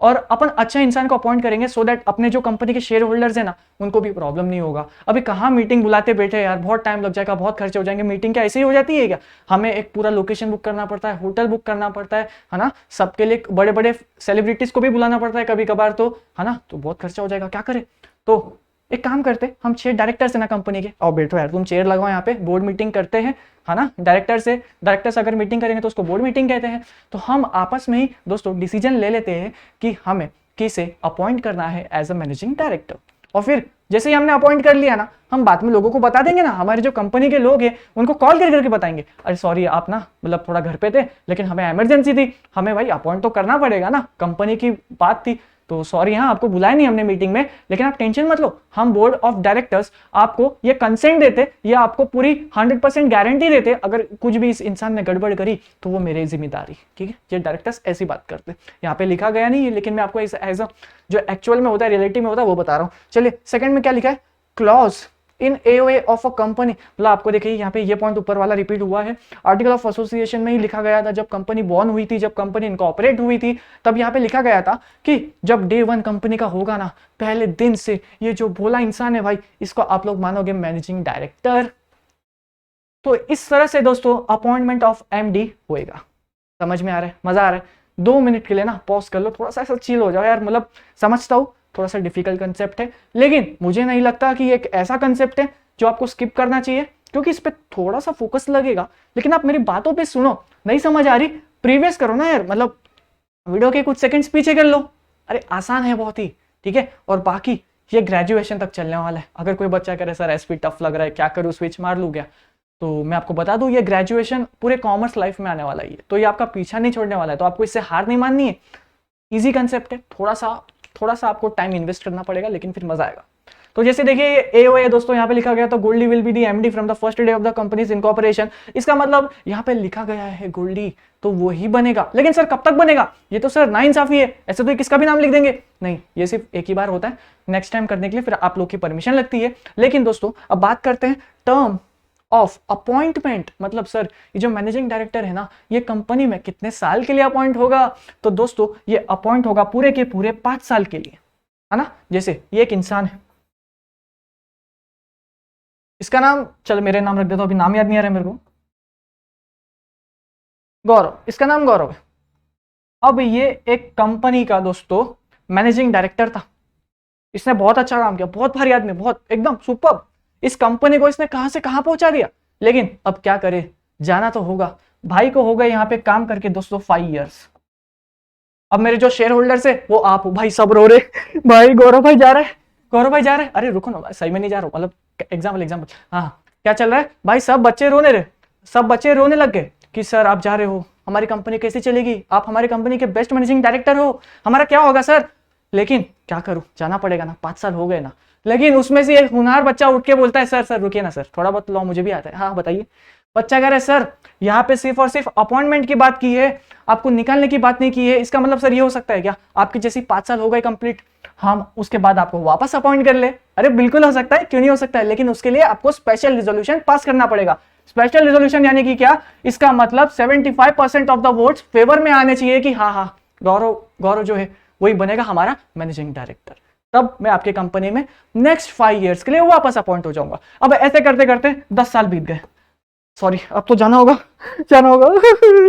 और अपन अच्छा इंसान को अपॉइंट करेंगे, सो दैट अपने जो कंपनी के शेयर होल्डर्स है ना, उनको भी प्रॉब्लम नहीं होगा। अभी कहाँ मीटिंग बुलाते बैठे यार, बहुत टाइम लग जाएगा, बहुत खर्चे हो जाएंगे। मीटिंग क्या ऐसे ही हो जाती है क्या? हमें एक पूरा लोकेशन बुक करना पड़ता है, होटल बुक करना पड़ता है ना, सबके लिए बड़े बड़े सेलिब्रिटीज को भी बुलाना पड़ता है कभी कभार, तो है ना, तो बहुत खर्चा हो जाएगा, क्या करें। तो एक काम करते, हम 6 डायरेक्टर्स है ना कंपनी के, और बैठो यार तुम चेयर लगाओ यहाँ पे, बोर्ड मीटिंग करते हैं, है ना। डायरेक्टर्स अगर मीटिंग करेंगे तो उसको बोर्ड मीटिंग कहते हैं। तो हम आपस में ही दोस्तों डिसीजन ले लेते हैं कि हमें किसे अपॉइंट करना है एज अ मैनेजिंग डायरेक्टर। और फिर जैसे ही हमने अपॉइंट कर लिया ना, हम बाद में लोगों को बता देंगे ना, हमारे जो कंपनी के लोग हैं उनको कॉल कर करके बताएंगे, अरे सॉरी आप ना मतलब थोड़ा घर पे थे, लेकिन हमें इमरजेंसी थी, हमें भाई अपॉइंट तो करना पड़ेगा ना, कंपनी की बात थी, तो सॉरी हाँ आपको बुलाया नहीं हमने मीटिंग में, लेकिन आप टेंशन मत लो, हम बोर्ड ऑफ डायरेक्टर्स आपको ये कंसेंट देते, ये आपको पूरी 100% गारंटी देते, अगर कुछ भी इस इंसान ने गड़बड़ करी तो वो मेरी जिम्मेदारी, ठीक है। ये डायरेक्टर्स ऐसी बात करते, यहाँ पे लिखा गया नहीं है, लेकिन मैं आपको एज अ जो एक्चुअल में होता है, रियलिटी में होता है, वो बता रहा हूँ। चलिए सेकंड में क्या लिखा है, clause in AOA of a company, मतलब आपको देखिए यहाँ पे ये पॉइंट ऊपर वाला रिपीट हुआ है, आर्टिकल ऑफ एसोसिएशन में ही लिखा गया था, जब कंपनी बॉर्न हुई थी, जब कंपनी इनकॉर्पोरेट हुई थी, तब यहाँ पे लिखा गया था कि जब डे 1 कंपनी का होगा ना, पहले दिन से ये जो भोला इंसान है भाई, इसको आप लोग मानोगे मैनेजिंग डायरेक्टर। तो इस तरह से दोस्तों अपॉइंटमेंट ऑफ एमडी होएगा। समझ में आ रहा है, मजा आ रहा है? 2 मिनट के लिए ना पॉज कर लो, थोड़ा सा ऐसा चिल हो जाओ यार, मतलब समझता हूँ थोड़ा सा डिफिकल्ट कंसेप्ट है, लेकिन मुझे नहीं लगता कि एक ऐसा कंसेप्ट है जो आपको स्किप करना चाहिए, क्योंकि इस पे थोड़ा सा फोकस लगेगा। लेकिन आप मेरी बातों पे सुनो, नहीं समझ आ रही प्रीवियस करो ना यार, मतलब वीडियो के कुछ सेकंड्स पीछे कर लो, अरे आसान है बहुत ही, ठीक है। और बाकी ये ग्रेजुएशन तक चलने वाला है। अगर कोई बच्चा करे सर एसपी टफ लग रहा है, क्या करूँ, स्विच मार लूँ क्या, तो मैं आपको बता दूं ये ग्रेजुएशन पूरे कॉमर्स लाइफ में आने वाला ही है, तो ये आपका पीछा नहीं छोड़ने वाला है, तो आपको इससे हार नहीं माननी है। इजी कंसेप्ट है, थोड़ा सा आपको टाइम इन्वेस्ट करना पड़ेगा, लेकिन फिर मजा आएगा। तो जैसे देखिए एओए दोस्तों यहाँ पे लिखा गया, तो Goldie will be the MD from the first day of the company's incorporation. इसका मतलब यहाँ पे लिखा गया है गोल्डी, तो वो ही बनेगा, लेकिन सर कब तक बनेगा, ये तो सर नाइंसाफी है, ऐसे तो किसका भी नाम लिख देंगे, नहीं, ये सिर्फ एक ही बार होता है, नेक्स्ट टाइम करने के लिए फिर आप लोग की परमिशन लगती है। लेकिन दोस्तों अब बात करते हैं टर्म ऑफ अपॉइंटमेंट, मतलब सर ये जो मैनेजिंग डायरेक्टर है ना, ये कंपनी में कितने साल के लिए अपॉइंट होगा, तो दोस्तों ये अपॉइंट होगा पूरे के पूरे 5 साल के लिए, है ना। जैसे ये एक इंसान है, इसका नाम, चलो मेरे नाम रख देता हूं, अभी नाम याद नहीं आ रहा है मेरे को, गौरव, इसका नाम गौरव है। अब ये एक कंपनी का दोस्तों मैनेजिंग डायरेक्टर था, इसने बहुत अच्छा काम किया, बहुत भारी आदमी, बहुत एकदम सुपर, इस कंपनी को इसने कहां से कहां पहुंचा दिया। लेकिन अब क्या करे, जाना तो होगा, भाई को हो गए यहाँ पे काम करके दोस्तों 5 इयर्स। अब मेरे जो शेयर होल्डर्स है वो आप हो भाई, सब रो रहे भाई गौरव भाई जा रहा है, गौरव भाई जा रहा है, अरे रुको ना, सही में नहीं जा रहा हूँ, मतलब एग्जाम्पल, हाँ क्या चल रहा है भाई, सब बच्चे रोने लग गए कि सर आप जा रहे हो, हमारी कंपनी कैसे चलेगी, आप हमारी कंपनी के बेस्ट मैनेजिंग डायरेक्टर हो, हमारा क्या होगा सर। लेकिन क्या करूं, जाना पड़ेगा ना, 5 साल हो गए ना। लेकिन उसमें से एक होनहार बच्चा उठ के बोलता है, सर रुकिए ना सर, थोड़ा बहुत लॉ मुझे भी आता है। हाँ बताइए। बच्चा कह रहा है सर यहाँ पे सिर्फ और सिर्फ अपॉइंटमेंट की बात की है, आपको निकालने की बात नहीं की है, इसका मतलब सर ये हो सकता है क्या आपकी जैसी 5 साल हो गए कंप्लीट, हम उसके बाद आपको वापस अपॉइंट कर ले। अरे बिल्कुल हो सकता है, क्यों नहीं हो सकता है, लेकिन उसके लिए आपको स्पेशल रिजोल्यूशन पास करना पड़ेगा। स्पेशल रिजोल्यूशन यानी कि क्या, इसका मतलब 75% ऑफ द वोट्स फेवर में आने चाहिए कि हाँ गौरव जो है वही बनेगा हमारा मैनेजिंग डायरेक्टर, तब मैं आपके कंपनी में नेक्स्ट 5 इयर्स के लिए वापस अपॉइंट हो जाऊंगा। अब ऐसे करते करते 10 साल बीत गए, सॉरी अब तो जाना होगा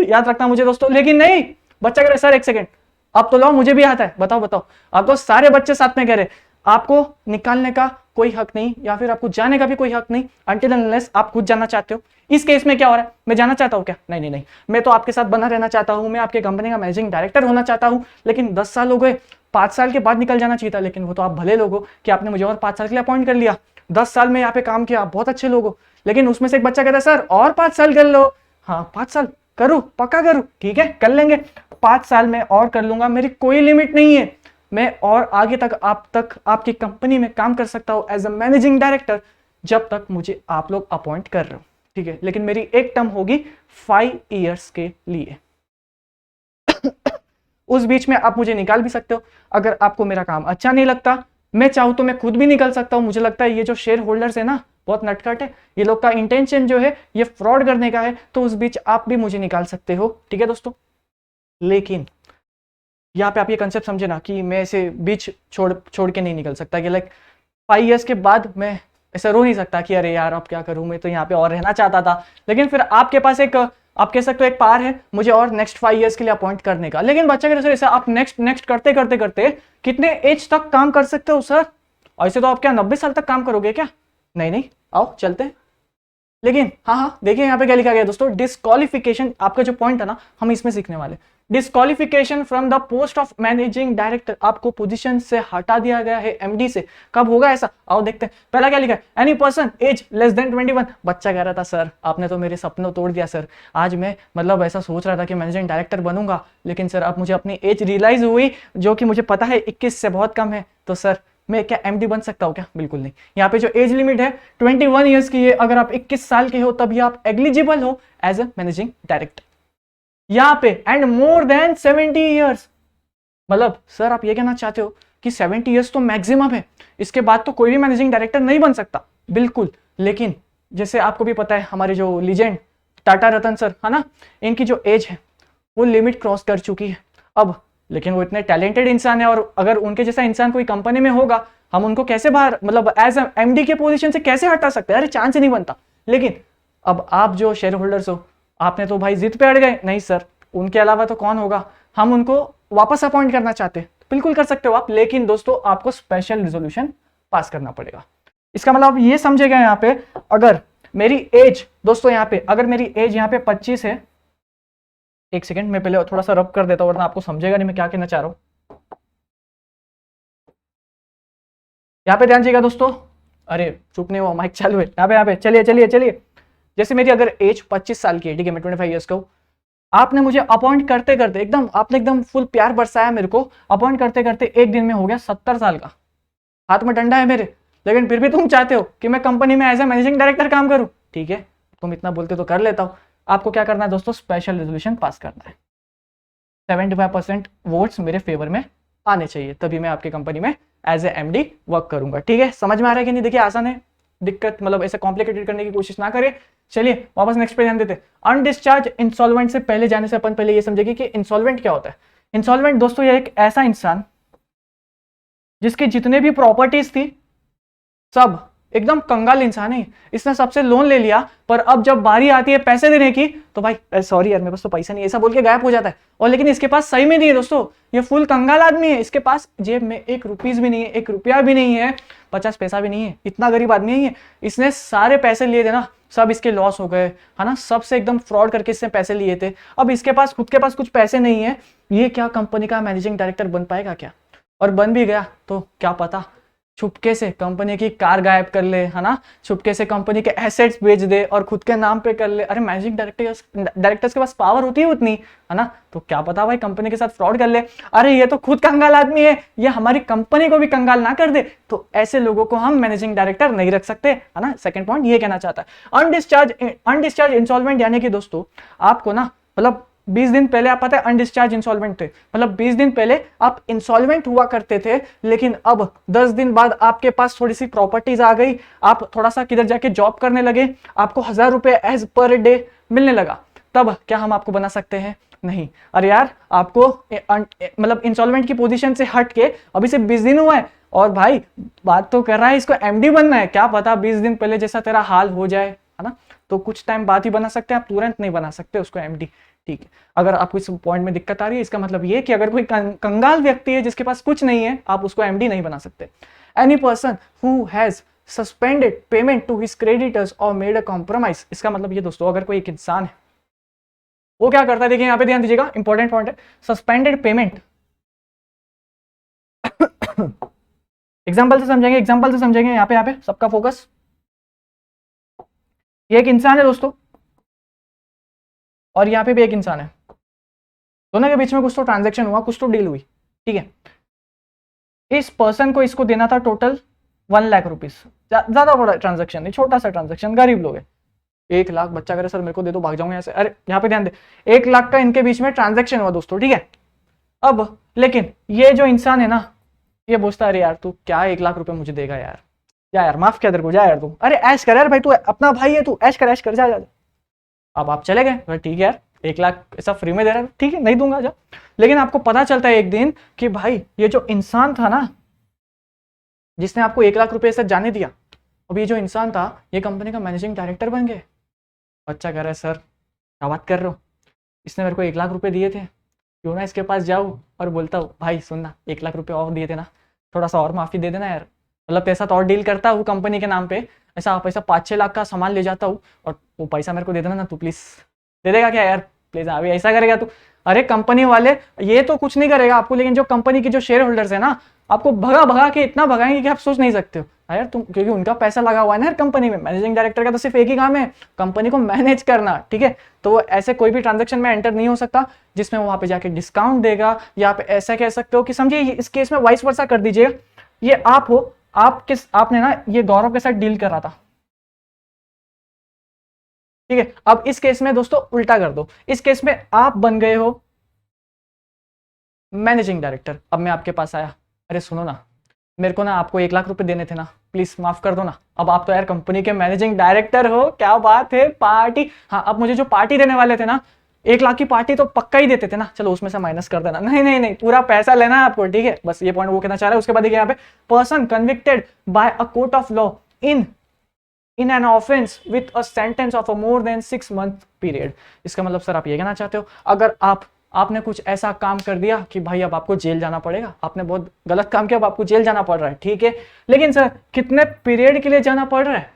याद रखना मुझे दोस्तों। लेकिन नहीं, बच्चा कह रहे सर एक सेकेंड, अब तो लो मुझे भी आता है, बताओ। अब तो सारे बच्चे साथ में कह रहे आपको निकालने का कोई हक नहीं, या फिर आपको जाने का भी कोई हक नहीं, अनटिल अनलेस आप खुद जाना चाहते हो। इस केस में क्या हो रहा है, मैं जाना चाहता हूं क्या, नहीं, मैं तो आपके साथ बना रहना चाहता हूं, मैं आपके कंपनी का मैनेजिंग डायरेक्टर होना चाहता हूं, लेकिन 10 साल हो गए 5 साल के बाद निकल जाना चाहिए था, लेकिन वो तो आप भले लोग हो कि आपने मुझे और 5 साल के लिए अपॉइंट कर लिया। 10 साल में यहाँ पे काम किया, आप बहुत अच्छे लोग हो। लेकिन उसमें से एक बच्चा कहता है सर और 5 साल कर लो। हाँ 5 साल करूँ, पक्का करूँ, ठीक है कर लेंगे, 5 साल में और कर लूंगा, मेरी कोई लिमिट नहीं है, मैं और आगे तक आपकी कंपनी में काम कर सकता हूँ एज अ मैनेजिंग डायरेक्टर, जब तक मुझे आप लोग अपॉइंट कर रहे हो, ठीक है। लेकिन मेरी एक टर्म होगी 5 ईयर्स के लिए। उस बीच में आप मुझे निकाल भी सकते हो। अगर आपको मेरा काम अच्छा नहीं लगता, मैं चाहूं तो मैं खुद भी निकल सकता हूं। मुझे लगता है ये जो शेयर होल्डर्स है ना, बहुत नटखट है, ये लोग का इंटेंशन जो है ये फ्रॉड करने का है, तो उस बीच आप भी मुझे निकाल सकते हो, ठीक है दोस्तों। लेकिन यहाँ पे आप ये कंसेप्ट समझे ना कि मैं ऐसे बीच छोड़ के नहीं निकल सकता, कि लाइक 5 ईयर्स के बाद मैं ऐसा रो नहीं सकता कि अरे यार अब क्या करूं, मैं तो यहाँ पे और रहना चाहता था। लेकिन फिर आपके पास एक, आप कह सकते हो एक पार है मुझे और नेक्स्ट 5 ईयर्स के लिए अपॉइंट करने का। लेकिन बच्चा कहते सर आप नेक्स्ट करते करते करते कितने एज तक काम कर सकते हो सर? ऐसे तो आप क्या 90 साल तक काम करोगे क्या? नहीं नहीं, आओ चलते हैं। लेकिन हाँ देखिए यहाँ पे क्या लिखा गया दोस्तों, डिस्क्वालिफिकेशन, आपका जो पॉइंट है ना हम इसमें सीखने वाले। Disqualification from the post of managing director, आपको पोजीशन से हटा दिया गया है एमडी से। कब होगा ऐसा, आओ देखते हैं। पहला क्या लिखा है, any person age less than 21। बच्चा कह रहा था सर आपने तो मेरे सपनों तोड़ दिया सर, आज मैं मतलब ऐसा सोच रहा था कि मैनेजिंग डायरेक्टर बनूंगा, लेकिन सर अब मुझे अपनी एज रियलाइज हुई जो कि मुझे पता है 21 से बहुत कम है, तो सर मैं क्या एमडी बन सकता हूँ क्या? बिल्कुल नहीं। यहाँ पे जो एज लिमिट है 21 ईयर्स की है, अगर आप 21 साल के हो तभी आप एलिजिबल हो एज अ मैनेजिंग डायरेक्टर। यहाँ पे एंड मोर देन 70 ईयर्स, मतलब सर आप ये कहना चाहते हो कि 70 ईयर्स तो मैक्सिमम है, इसके बाद तो कोई भी मैनेजिंग डायरेक्टर नहीं बन सकता? बिल्कुल। लेकिन जैसे आपको भी पता है हमारे जो लीजेंड टाटा रतन सर है ना, इनकी जो एज है वो लिमिट क्रॉस कर चुकी है अब। लेकिन वो इतने टैलेंटेड इंसान है, और अगर उनके जैसा इंसान कोई कंपनी में होगा, हम उनको कैसे बाहर मतलब एज एमडी के पोजीशन से कैसे हटा सकते हैं? अरे चांस ही नहीं बनता। लेकिन अब आप जो शेयर होल्डर्स हो, आपने तो भाई जिद पे अड़ गए, नहीं सर उनके अलावा तो कौन होगा, हम उनको वापस अपॉइंट करना चाहते हैं। बिल्कुल कर सकते हो आप, लेकिन दोस्तों आपको स्पेशल रिजोल्यूशन पास करना पड़ेगा। इसका मतलब आप ये समझेगा यहाँ पे, अगर मेरी एज दोस्तों यहाँ पे, अगर मेरी एज यहाँ पे 25 है, एक सेकंड मैं पहले थोड़ा सा रब कर देता हूं वरना आपको समझेगा नहीं मैं क्या कहना चाह रहा हूं। यहाँ पे ध्यान दीजिएगा दोस्तों, अरे चुप नहीं हुआ, माइक चालू है। यहाँ पे चलिए चलिए चलिए। जैसे मेरी अगर एज 25 साल की है, ठीक है, मैं 25 ईयर्स का हूं, आपने मुझे अपॉइंट करते करते एकदम, आपने एकदम फुल प्यार बरसाया मेरे को, अपॉइंट करते करते एक दिन में हो गया 70 साल का, हाथ में डंडा है मेरे, लेकिन फिर भी तुम चाहते हो कि मैं कंपनी में एज ए मैनेजिंग डायरेक्टर काम करूं। ठीक है, तुम इतना बोलते तो कर लेता हूं। आपको क्या करना है दोस्तों, स्पेशल रेजोल्यूशन पास करना है। 75% वोट्स मेरे फेवर में आने चाहिए, तभी मैं आपकी कंपनी में एज ए एमडी वर्क करूंगा। ठीक है, समझ में आ रहा है कि नहीं? देखिए आसान है, दिक्कत मतलब ऐसे कॉम्प्लिकेटेड करने की कोशिश ना करें। चलिए वापस नेक्स्ट पे ध्यान देते हैं। अनडिस्चार्ज इंसॉल्वेंट से पहले जाने से अपन पहले ये समझेंगे कि इंसॉल्वेंट क्या होता है। इंसॉल्वेंट दोस्तों ये एक ऐसा इंसान जिसकी जितने भी प्रॉपर्टीज थी सब, एकदम कंगाल इंसान है, इसने सबसे लोन ले लिया, पर अब जब बारी आती है पैसे देने की तो भाई सॉरी यार मेरे पास तो पैसा नहीं, ऐसा बोल के गायब हो जाता है। और लेकिन इसके पास सही में नहीं है दोस्तों, ये फुल कंगाल आदमी है, इसके पास जेब में 1 रुपीस भी नहीं है, 1 रुपया भी नहीं है, 50 पैसा भी नहीं है, इतना गरीब आदमी है ये। इसने सारे पैसे लिए थे ना, सब इसके लॉस हो गए है ना, सबसे एकदम फ्रॉड करके इसने पैसे लिए थे। अब इसके पास खुद के पास कुछ पैसे नहीं है, ये क्या कंपनी का मैनेजिंग डायरेक्टर बन पाएगा क्या? और बन भी गया तो क्या पता छुपके से कंपनी की कार गायब कर ले, है ना, छुपके से कंपनी के एसेट्स बेच दे और खुद के नाम पे कर ले। अरे मैनेजिंग डायरेक्टर्स के पास पावर होती है उतनी, है ना, तो क्या पता भाई कंपनी के साथ फ्रॉड कर ले। अरे ये तो खुद कंगाल आदमी है, ये हमारी कंपनी को भी कंगाल ना कर दे, तो ऐसे लोगों को हम मैनेजिंग डायरेक्टर नहीं रख सकते, है ना। सेकंड पॉइंट ये कहना चाहता है। अनडिस्चार्ज इंसॉल्वेंट यानी कि दोस्तों आपको ना मतलब 20 दिन पहले आप पता है अनडिस्चार्ज इंसॉल्वेंट थे, मतलब 20 दिन पहले आप इंसॉल्वेंट हुआ करते थे, लेकिन अब 10 दिन बाद आपके पास थोड़ी सी प्रॉपर्टीज आ गई, आप थोड़ा सा किधर जाके जॉब करने लगे, आपको 1000 रुपए एज पर डे मिलने लगा, तब क्या हम आपको बना सकते हैं? नहीं। अरे यार आपको मतलब इंसॉल्वेंट की पोजीशन से हट के अभी से 20 दिन हुआ है और भाई बात तो कर रहा है इसको एमडी बनना है, क्या पता 20 दिन पहले जैसा तेरा हाल हो जाए, है ना, तो कुछ टाइम बाद ही बना सकते हैं, आप तुरंत नहीं बना सकते उसको एमडी। ठीक है, अगर आपको इस पॉइंट में दिक्कत आ रही है, इसका मतलब ये कि अगर कोई कंगाल व्यक्ति है जिसके पास कुछ नहीं है, आप उसको एमडी नहीं बना सकते। Any person who has suspended payment to his creditors और मेड अ कॉम्प्रोमाइज, इसका मतलब ये दोस्तों अगर कोई एक इंसान है वो क्या करता है, देखिए यहाँ पे ध्यान दीजिएगा, इंपॉर्टेंट पॉइंट है, सस्पेंडेड पेमेंट एग्जाम्पल से समझेंगे, एग्जाम्पल से समझेंगे। यहाँ पे सबका फोकस, ये एक इंसान है दोस्तों और यहाँ पे भी एक इंसान है, दोनों के बीच में कुछ तो ट्रांजेक्शन हुआ, कुछ तो डील हुई, ठीक है। इस पर्सन को इसको देना था टोटल 1 लाख रुपीज, ज्यादा बड़ा ट्रांजेक्शन नहीं, छोटा सा ट्रांजेक्शन, गरीब लोग है। 1 लाख, बच्चा करे सर मेरे को दे दो, भाग जाऊंगा यहाँ से। अरे यहाँ पे ध्यान दे, 1 लाख का इनके बीच में ट्रांजेक्शन हुआ दोस्तों, ठीक है। अब लेकिन ये जो इंसान है ना, ये पूछता है अरे यार तू क्या 1 लाख रुपए मुझे देगा यार, जा यार, माफ किया तेरे को, जा यार तू, अरे ऐश कर यार भाई, तू अपना भाई है, तू ऐश कर, ऐश कर, जा जा। अब आप चले गए, ठीक है यार 1 लाख ऐसा फ्री में दे रहा है, ठीक है नहीं दूंगा जा। लेकिन आपको पता चलता है एक दिन कि भाई ये जो इंसान था ना, जिसने आपको 1 लाख रुपए से जाने दिया, अब ये जो इंसान था ये कंपनी का मैनेजिंग डायरेक्टर बन गए। बच्चा कह रहा है सर क्या बात कर रहे हो, इसने मेरे को 1 लाख रुपए दिए थे, क्यों ना इसके पास जाऊँ और बोलता हूँ भाई सुनना 1 लाख रुपए और दिए थे ना, थोड़ा सा और माफी दे देना यार, मतलब पैसा तो और डील करता हूँ कंपनी के नाम पे, ऐसा पैसा 5-6 लाख का सामान ले जाता हूँ और वो पैसा मेरे को दे देना ना, तू प्लीज दे देगा क्या यार, प्लीज अभी ऐसा करेगा तू। अरे कंपनी वाले ये तो कुछ नहीं करेगा आपको, लेकिन जो कंपनी के जो शेयर होल्डर्स है ना, आपको भगा भगा के इतना भगाएंगे कि आप सोच नहीं सकते हो यार तुम, क्योंकि उनका पैसा लगा हुआ है ना यार कंपनी में। मैनेजिंग डायरेक्टर का तो सिर्फ एक ही काम है, कंपनी को मैनेज करना, ठीक है। तो वो ऐसे कोई भी ट्रांजेक्शन में एंटर नहीं हो सकता जिसमें वो वहां पे जाके डिस्काउंट देगा, या आप ऐसा कह सकते हो कि समझिए इस केस में वाइस वर्सा कर दीजिएगा, ये आप हो, आपने ना ये गौरव के साथ डील कर रहा था, ठीक है। अब इस केस में दोस्तों उल्टा कर दो, इस केस में आप बन गए हो मैनेजिंग डायरेक्टर। अब मैं आपके पास आया, अरे सुनो ना, मेरे को ना आपको 1 लाख रुपए देने थे ना, प्लीज माफ कर दो ना। अब आप तो यार कंपनी के मैनेजिंग डायरेक्टर हो, क्या बात है, पार्टी, हाँ अब मुझे जो पार्टी देने वाले थे ना, 1 लाख की पार्टी तो पक्का ही देते थे ना, चलो उसमें से माइनस कर देना, नहीं नहीं नहीं, पूरा पैसा लेना है आपको, ठीक है। बस ये पॉइंट वो कहना चाह रहा है। उसके बाद यहाँ पे person convicted by a court of law in an offence with a sentence of a more than 6 month period. इसका मतलब सर आप ये कहना चाहते हो अगर आपने कुछ ऐसा काम कर दिया कि भाई अब आपको जेल जाना पड़ेगा, आपने बहुत गलत काम किया, अब आपको जेल जाना पड़ रहा है, ठीक है, लेकिन सर कितने पीरियड के लिए जाना पड़ रहा है।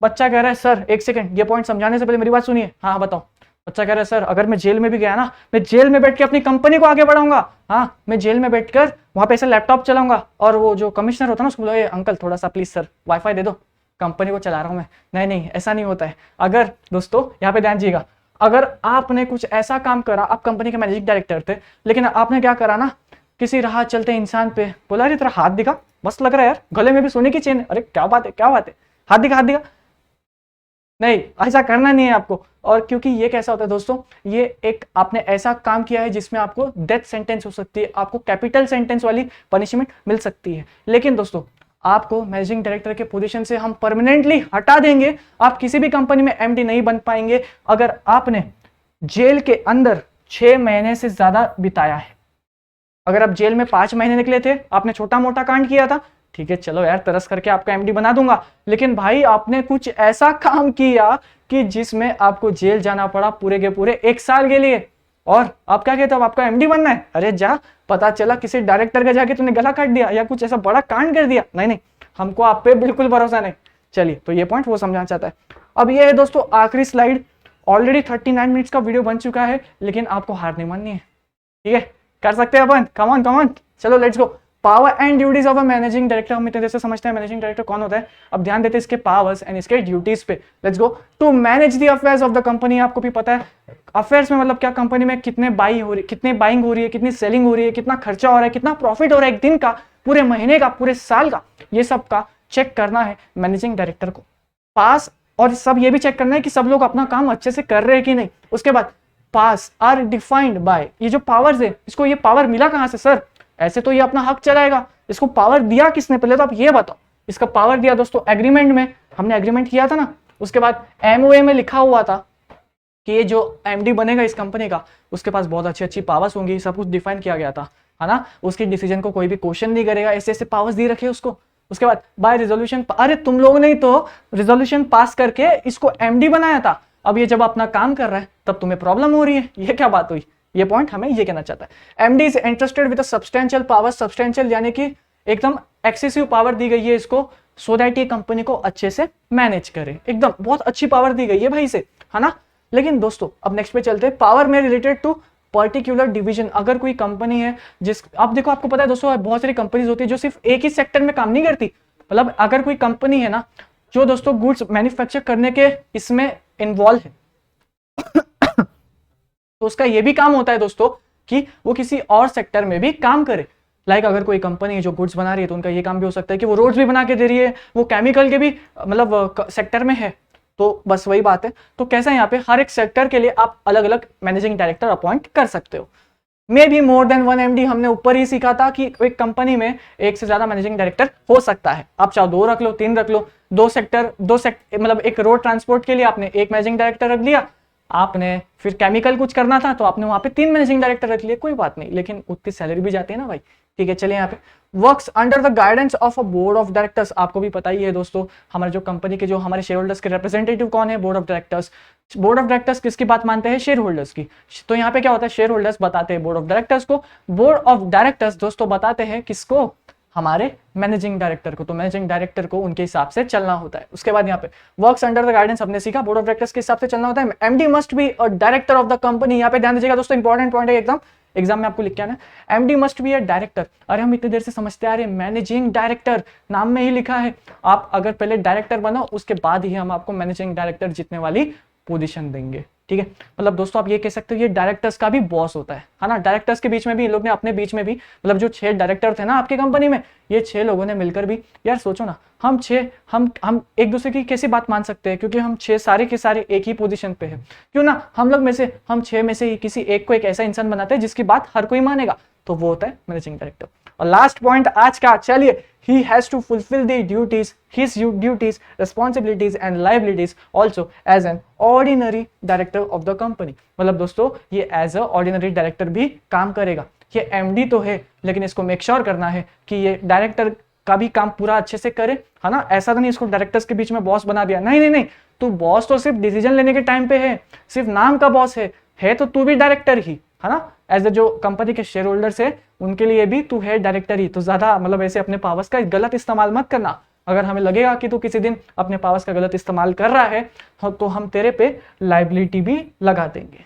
बच्चा कह रहा है सर 1 सेकंड, ये पॉइंट समझाने से पहले मेरी बात सुनिए, हाँ बताओ। बच्चा कह रहा है सर अगर मैं जेल में भी गया ना, मैं जेल में बैठ के अपनी कंपनी को आगे बढ़ाऊंगा, हाँ मैं जेल में बैठकर वहां पे ऐसे लैपटॉप चलाऊंगा और वो जो कमिश्नर होता है ना उसको बोला अंकल थोड़ा सा प्लीज सर वाईफाई दे दो, कंपनी को चला रहा हूं मैं। नहीं नहीं ऐसा नहीं होता है। अगर दोस्तों यहाँ पे ध्यान दीजिएगा, अगर आपने कुछ ऐसा काम करा, आप कंपनी के मैनेजिंग डायरेक्टर थे, लेकिन आपने क्या करा ना, किसी राह चलते इंसान पे बोला अरे तेरा हाथ दिखा, मस्त लग रहा है यार, गले में भी सोने की चेन है, अरे क्या बात है क्या बात है, हाथ दिखा हाथ दिखा। नहीं ऐसा करना नहीं है आपको। और क्योंकि ये कैसा होता है दोस्तों, ये एक आपने ऐसा काम किया है जिसमें आपको डेथ सेंटेंस हो सकती है, आपको कैपिटल सेंटेंस वाली पनिशमेंट मिल सकती है। लेकिन दोस्तों आपको मैनेजिंग डायरेक्टर के पोजीशन से हम परमानेंटली हटा देंगे, आप किसी भी कंपनी में एमडी नहीं बन पाएंगे अगर आपने जेल के अंदर 6 महीने से ज्यादा बिताया है। अगर आप जेल में 5 महीने निकले थे, आपने छोटा मोटा कांड किया था, ठीक है चलो यार तरस करके आपका एमडी बना दूंगा, लेकिन भाई आपने कुछ ऐसा काम किया कि जिसमें आपको जेल जाना पड़ा पूरे के पूरे 1 साल के लिए, और आप क्या कहते हो आपका एमडी बनना है, अरे जा, पता चला किसी डायरेक्टर का जाके तूने गला काट दिया या कुछ ऐसा बड़ा कांड कर दिया, नहीं नहीं हमको आप पे बिल्कुल भरोसा नहीं। चलिए तो ये पॉइंट वो समझाना चाहता है। अब ये है दोस्तों आखिरी स्लाइड, ऑलरेडी 39 मिनट्स का वीडियो बन चुका है, लेकिन आपको हार नहीं माननी है, ठीक है कर सकते हैं अपन, कम ऑन चलो let's go. Power and duties of a managing director, हम इतने देर से समझते हैं मैनेजिंग डायरेक्टर कौन होता है, अब ध्यान देते हैं इसके पावर्स एंड इसके ड्यूटीज पे। Let's go. To manage the affairs of the company, आपको भी पता है अफेयर्स में मतलब क्या, कंपनी में कितने बाइंग हो रही है, कितनी सेलिंग हो रही है, कितना खर्चा हो रहा है, कितना प्रॉफिट हो रहा है एक दिन का, पूरे महीने का, पूरे साल का, ये सब का चेक करना है मैनेजिंग डायरेक्टर को पास, और सब ये भी चेक करना है कि सब लोग अपना काम अच्छे से कर रहे हैं कि नहीं। उसके बाद पास आर डिफाइंड बाय, ये जो पावर्स है इसको ये पावर मिला कहां से सर, ऐसे तो ये अपना हक चलाएगा, इसको पावर दिया किसने, पहले तो आप ये बताओ। इसका पावर दिया दोस्तों एग्रीमेंट में, हमने एग्रीमेंट किया था ना, उसके बाद एमओए में लिखा हुआ था कि ये जो एमडी बनेगा इस कंपनी का उसके पास बहुत अच्छी अच्छी पावर्स होंगी, सब कुछ डिफाइन किया गया था, है ना, उसके डिसीजन को कोई भी क्वेश्चन नहीं करेगा, ऐसे ऐसे पावर्स दे रखे उसको। उसके बाद बाय रिजोल्यूशन, अरे तुम लोग नहीं तो रिजोल्यूशन पास करके इसको एमडी बनाया था, अब ये जब अपना काम कर रहा है तब तुम्हें प्रॉब्लम हो रही है, ये क्या बात हुई। ये पॉइंट हमें ये कहना चाहता है। MD is interested with a substantial power, substantial यानी कि एकदम एक्सेसिव पावर दी गई है इसको, सो दैट ये कंपनी को अच्छे से मैनेज करे, एकदम बहुत अच्छी पावर दी गई है भाई से, है ना। लेकिन दोस्तों अब नेक्स्ट पे चलते हैं, पावर में रिलेटेड टू पर्टिकुलर डिवीजन, अगर कोई कंपनी है जिस, अब देखो आपको पता है दोस्तों बहुत सारी कंपनीज होती है जो सिर्फ एक ही सेक्टर में काम नहीं करती। मतलब अगर कोई कंपनी है ना जो दोस्तों गुड्स मैन्युफैक्चर करने के इसमें इन्वॉल्व है तो उसका ये भी काम होता है दोस्तों कि वो किसी और सेक्टर में भी काम करे। लाइक अगर कोई कंपनी है जो गुड्स बना रही है तो उनका ये काम भी हो सकता है कि वो रोड्स भी बना के दे रही है, वो केमिकल के भी मतलब सेक्टर में है। तो बस वही बात है। तो कैसा है यहाँ पे हर एक सेक्टर के लिए आप अलग अलग मैनेजिंग डायरेक्टर अपॉइंट कर सकते हो। May be more than one MD, हमने ऊपर ही सीखा था कि एक कंपनी में एक से ज्यादा मैनेजिंग डायरेक्टर हो सकता है। आप चाहो 2 रख लो, 3 रख लो, दो सेक्टर मतलब एक रोड ट्रांसपोर्ट के लिए आपने एक मैनेजिंग डायरेक्टर रख लिया, आपने फिर केमिकल कुछ करना था तो आपने वहां पे 3 मैनेजिंग डायरेक्टर रख लिए, कोई बात नहीं, लेकिन उतनी सैलरी भी जाती है ना भाई। ठीक है, चलिए यहाँ पे works under the guidance of a board of directors. आपको भी पता ही है दोस्तों हमारे जो कंपनी के जो हमारे शेयर होल्डर्स के रिप्रेजेंटेटिव कौन है, board of directors. Board of directors किसकी बात मानते हैं, शेयर होल्डर्स की। तो यहाँ पे क्या होता है, शेयर होल्डर्स बताते हैं बोर्ड ऑफ डायरेक्टर्स को, बोर्ड ऑफ डायरेक्टर्स दोस्तों बताते हैं किसको, हमारे मैनेजिंग डायरेक्टर को। तो मैनेजिंग डायरेक्टर को उनके हिसाब से चलना होता है। उसके बाद यहाँ पे वर्क्स अंडर द गाइडेंस हमने सीखा, बोर्ड ऑफ डायरेक्टर्स के हिसाब से चलना होता है। MD must be a director of the company. यहाँ पे ध्यान दीजिएगा दोस्तों, इंपॉर्टेंट पॉइंट है एकदम, एग्जाम में आपको लिख के आना है, MD must be a director. अरे हम इतनी देर से समझते आ रहे मैनेजिंग डायरेक्टर, नाम में ही लिखा है। आप अगर पहले डायरेक्टर बनो उसके बाद ही हम आपको मैनेजिंग डायरेक्टर जीतने वाली पोजीशन देंगे। ठीक है, मतलब दोस्तों आप ये कह सकते हो ये डायरेक्टर्स का भी बॉस होता है ना। डायरेक्टर्स के बीच में भी इन लोग ने अपने बीच में भी, मतलब जो 6 डायरेक्टर थे ना आपकी कंपनी में, ये 6 लोगों ने मिलकर भी, यार सोचो ना, हम 6 हम एक दूसरे की कैसी बात मान सकते हैं, क्योंकि हम 6 सारे के सारे एक ही पोजीशन पे है। क्यों ना हम लोग में से, हम 6 में से ही किसी एक को एक ऐसा इंसान बनाते हैं जिसकी बात हर कोई मानेगा, तो वो होता है मैनेजिंग डायरेक्टर। और लास्ट पॉइंट आज का, चलिए, he has to fulfill the duties, his duties, responsibilities and liabilities also as an ordinary director of the company। मतलब दोस्तों ये as a ordinary director भी काम करेगा। ये MD तो है, लेकिन इसको मेक श्योर करना है कि ये डायरेक्टर का भी काम पूरा अच्छे से करे, है ना। ऐसा तो नहीं इसको डायरेक्टर्स के बीच में बॉस बना दिया, नहीं नहीं नहीं, तू बॉस तो सिर्फ डिसीजन लेने के टाइम पे है, सिर्फ नाम का बॉस है तो तू भी डायरेक्टर ही है ना। एज जो कंपनी के शेयर होल्डर्स है उनके लिए भी तू है डायरेक्टर ही। तो ज्यादा मतलब ऐसे अपने पावर्स का गलत इस्तेमाल मत करना। अगर हमें लगेगा कि तू किसी दिन अपने पावर्स का गलत इस्तेमाल कर रहा है तो हम तेरे पे लाइबिलिटी भी लगा देंगे।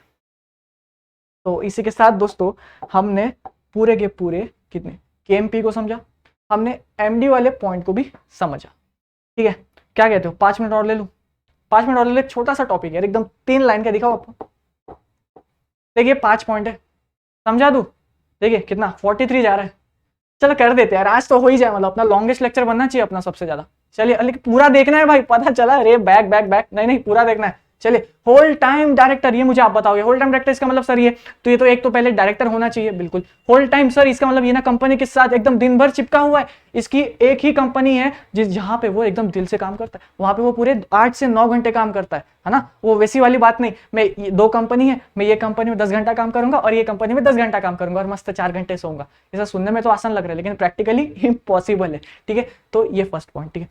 तो इसी के साथ दोस्तों हमने पूरे के पूरे कितने केएमपी को समझा, हमने एमडी वाले पॉइंट को भी समझा। ठीक है, क्या कहते हो 5 मिनट और ले लूं? 5 मिनट और ले लो, छोटा सा टॉपिक है एकदम, 3 लाइन का दिखाओ आपको। देखिए 5 पॉइंट है, समझा दूं? देखिए कितना 43 जा रहा है। चलो कर देते हैं यार, आज तो हो ही जाए, मतलब अपना लॉन्गेस्ट लेक्चर बनना चाहिए अपना सबसे ज्यादा। चलिए, लेकिन पूरा देखना है भाई, पता चला रे बैक बैक बैक, नहीं नहीं पूरा देखना है। चलिए, होल टाइम डायरेक्टर, ये मुझे आप बताओगे होल टाइम डायरेक्टर इसका मतलब सर ये तो, ये तो एक तो पहले डायरेक्टर होना चाहिए, बिल्कुल। होल टाइम सर इसका मतलब ये ना कंपनी के साथ एकदम दिन भर चिपका हुआ है, इसकी एक ही कंपनी है जहां पे वो एकदम दिल से काम करता है, वहां पे वो पूरे 8 से 9 घंटे काम करता है ना। वो वैसी वाली बात नहीं, मैं 2 कंपनी है, मैं ये कंपनी में 10 घंटा काम करूंगा और ये कंपनी में 10 घंटा काम करूंगा और मस्त 4 घंटे सोऊंगा। ऐसा सुनने में तो आसान लग रहा है लेकिन प्रैक्टिकली इम्पॉसिबल है। ठीक है, तो ये फर्स्ट पॉइंट। ठीक है,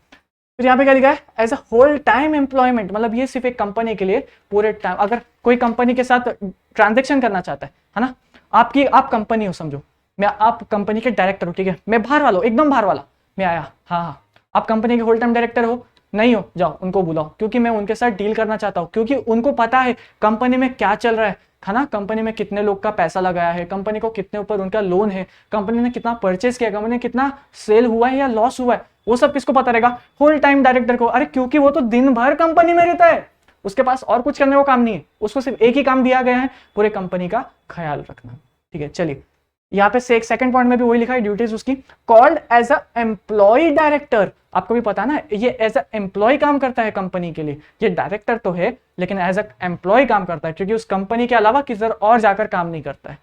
फिर यहाँ पे क्या लिखा है, as a whole time employment, मतलब ये सिर्फ एक कंपनी के लिए पूरे टाइम, अगर कोई कंपनी के साथ ट्रांजेक्शन करना चाहता है ना, आप कंपनी हो समझो, मैं आप कंपनी के डायरेक्टर हो, ठीक है, मैं बाहर वाला हूँ, एकदम बाहर वाला, मैं आया, हाँ, आप कंपनी के होल टाइम डायरेक्टर हो, नहीं हो, जाओ उनको बुलाओ, क्योंकि मैं उनके साथ डील करना चाहता हूँ, क्योंकि उनको पता है कंपनी में क्या चल रहा है ना, कंपनी में कितने लोग का पैसा लगाया है, कंपनी को कितने ऊपर उनका लोन है, कंपनी ने कितना परचेज किया, कंपनी ने कितना सेल हुआ है या लॉस हुआ है, वो सब किसको पता रहेगा, होल टाइम डायरेक्टर को। अरे क्योंकि वो तो दिन भर कंपनी में रहता है, उसके पास और कुछ करने को काम नहीं है, उसको सिर्फ एक ही काम दिया गया है, पूरे कंपनी का ख्याल रखना। ठीक है, चलिए यहाँ पे से एक सेकंड पॉइंट में भी वही लिखा है, ड्यूटीज उसकी called as a employ director. आपको भी पता है ना, ये एज अ एम्प्लॉय काम करता है कंपनी के लिए, ये डायरेक्टर तो है लेकिन एज अ एम्प्लॉय काम करता है, क्योंकि उस कंपनी के अलावा किधर और जाकर काम नहीं करता है,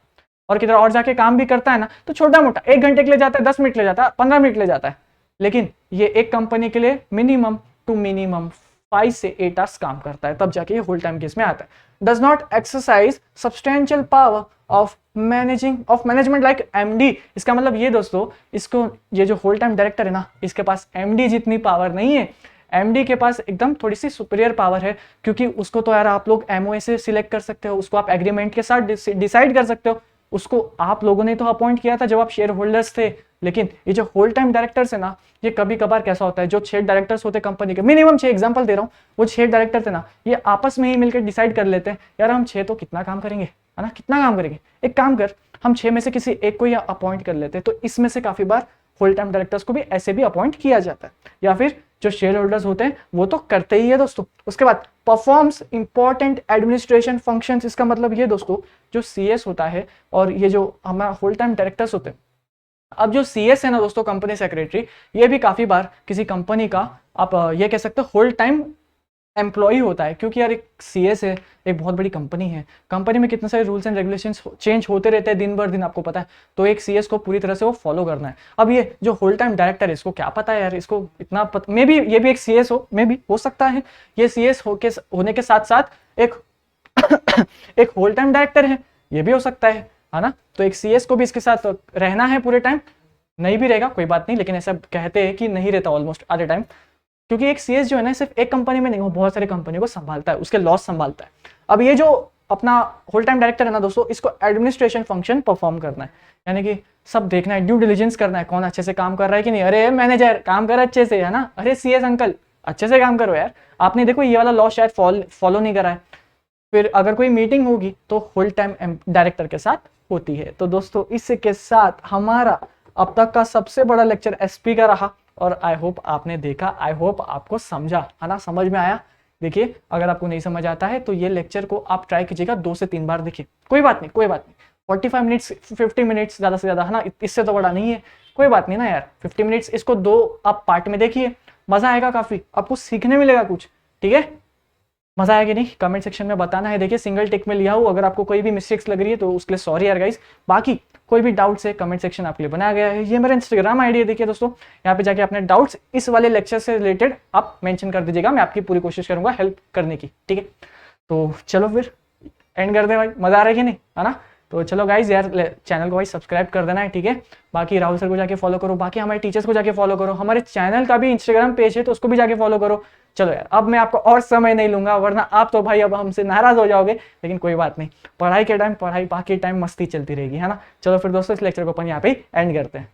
और किधर और जाके काम भी करता है ना तो छोटा मोटा 1 घंटे के लिए जाता है, 10 मिनट ले जाता है, 15 मिनट ले जाता है, लेकिन ये एक कंपनी के लिए मिनिमम टू मिनिमम 5 से 8 आवर्स काम करता है, तब जाके ये होल टाइम केस में आता है। Does not exercise substantial power of management like MD. इसका मतलब ये दोस्तों, इसको ये जो होल टाइम डायरेक्टर है ना, इसके पास एमडी जितनी पावर नहीं है, एमडी के पास एकदम थोड़ी सी सुपीरियर पावर है, क्योंकि उसको तो यार आप लोग एमओए से सिलेक्ट कर सकते हो, उसको आप एग्रीमेंट के साथ डिसाइड कर सकते हो, उसको आप लोगों ने तो अपॉइंट किया था जब आप शेयर होल्डर्स थे। लेकिन ये जो होल टाइम डायरेक्टर्स है ना, ये कभी कभार कैसा होता है, जो 6 डायरेक्टर्स होते कंपनी के, मिनिमम 6 एग्जांपल दे रहा हूँ, वो 6 डायरेक्टर थे ना, ये आपस में ही मिलकर डिसाइड कर लेते हैं, यार हम 6 तो कितना काम करेंगे, है ना, कितना काम करेंगे। एक काम कर, हम 6 में से किसी एक को या अपॉइंट कर लेते हैं, तो इसमें से काफी बार होल टाइम डायरेक्टर्स को भी ऐसे भी अपॉइंट किया जाता है, या फिर जो शेयर होल्डर्स होते हैं वो तो करते ही है दोस्तों। उसके बाद परफॉर्म्स इंपॉर्टेंट एडमिनिस्ट्रेशन फंक्शंस, इसका मतलब ये दोस्तों जो सीएस होता है और ये जो हमारा होल टाइम डायरेक्टर्स होते हैं, अब जो सीएस है ना दोस्तों, कंपनी सेक्रेटरी, ये भी काफी बार किसी कंपनी का आप ये कह सकते हो होल टाइम एम्प्लॉय होता है, क्योंकि यार एक सीएस है, एक बहुत बड़ी कंपनी है, कंपनी में कितने सारे रूल्स एंड रेगुलेशंस चेंज होते रहते हैं दिन भर दिन, आपको पता है, तो एक सीएस को पूरी तरह से वो फॉलो करना है। अब ये जो होल टाइम डायरेक्टर है, इसको क्या पता है यार, इसको इतना मे बी ये भी एक सीएस मे भी हो सकता है ये सीएस होने के साथ साथ एक एक होल टाइम डायरेक्टर है, ये भी हो सकता है ना। तो एक सीएस को भी इसके साथ रहना है पूरे टाइम, नहीं भी रहेगा कोई बात नहीं, लेकिन ऐसा कहते हैं कि नहीं रहता ऑलमोस्ट आधे टाइम, क्योंकि एक सीएस जो है ना सिर्फ एक कंपनी में नहीं, वो बहुत सारी कंपनियों को संभालता है, उसके लॉस संभालता है। अब ये जो अपना होल टाइम डायरेक्टर है ना दोस्तों, इसको एडमिनिस्ट्रेशन फंक्शन परफॉर्म करना है, यानी कि सब देखना है, ड्यू डिलिजेंस करना है, कौन अच्छे से काम कर रहा है कि नहीं। अरे मैनेजर काम कर अच्छे से, है ना, अरे सीएस अंकल अच्छे से काम करो यार, आपने देखो ये वाला लॉ शायद फॉलो नहीं करा है। फिर अगर कोई मीटिंग होगी तो होल टाइम डायरेक्टर के साथ होती है। तो दोस्तों इसके साथ हमारा अब तक का सबसे बड़ा लेक्चर एसपी का रहा, और आई होप आपने देखा, आई होप आपको समझा, है ना, समझ में आया। देखिए अगर आपको नहीं समझ आता है तो ये लेक्चर को आप ट्राई कीजिएगा 2 से 3 बार, देखिए कोई बात नहीं, कोई बात नहीं, 45 मिनट्स 50 मिनट्स ज़्यादा से ज़्यादा, है ना, इससे तो बड़ा नहीं है, कोई बात नहीं ना यार। 50 मिनट्स इसको 2 आप पार्ट में देखिए, मजा आएगा, काफी आपको सीखने मिलेगा कुछ, ठीक है। मजा आया कि नहीं कमेंट सेक्शन में बताना है। देखिए सिंगल टिक में लिया हूँ, अगर आपको कोई भी मिस्टेक्स लग रही है तो उसके लिए सॉरी यार गाइस। बाकी कोई भी डाउट्स है कमेंट सेक्शन आपके लिए बनाया गया है, ये मेरा इंस्टाग्राम आईडी है, देखिए दोस्तों यहाँ पे जाके अपने डाउट्स इस वाले लेक्चर से रिलेटेड आप मेंशन कर दीजिएगा, मैं आपकी पूरी कोशिश करूंगा हेल्प करने की, ठीक है। तो चलो फिर एंड कर दे भाई, मजा आ रहा है कि नहीं, है ना। तो चलो गाइज यार चैनल को भाई सब्सक्राइब कर देना है, ठीक है। बाकी राहुल सर को जाके फॉलो करो, बाकी हमारे टीचर्स को जाके फॉलो करो, हमारे चैनल का भी इंस्टाग्राम पेज है तो उसको भी जाके फॉलो करो। चलो यार अब मैं आपको और समय नहीं लूंगा, वरना आप तो भाई अब हमसे नाराज हो जाओगे, लेकिन कोई बात नहीं, पढ़ाई के टाइम पढ़ाई, बाकी टाइम मस्ती चलती रहेगी, है ना। चलो फिर दोस्तों इस लेक्चर को अपन यहाँ पे एंड करते हैं।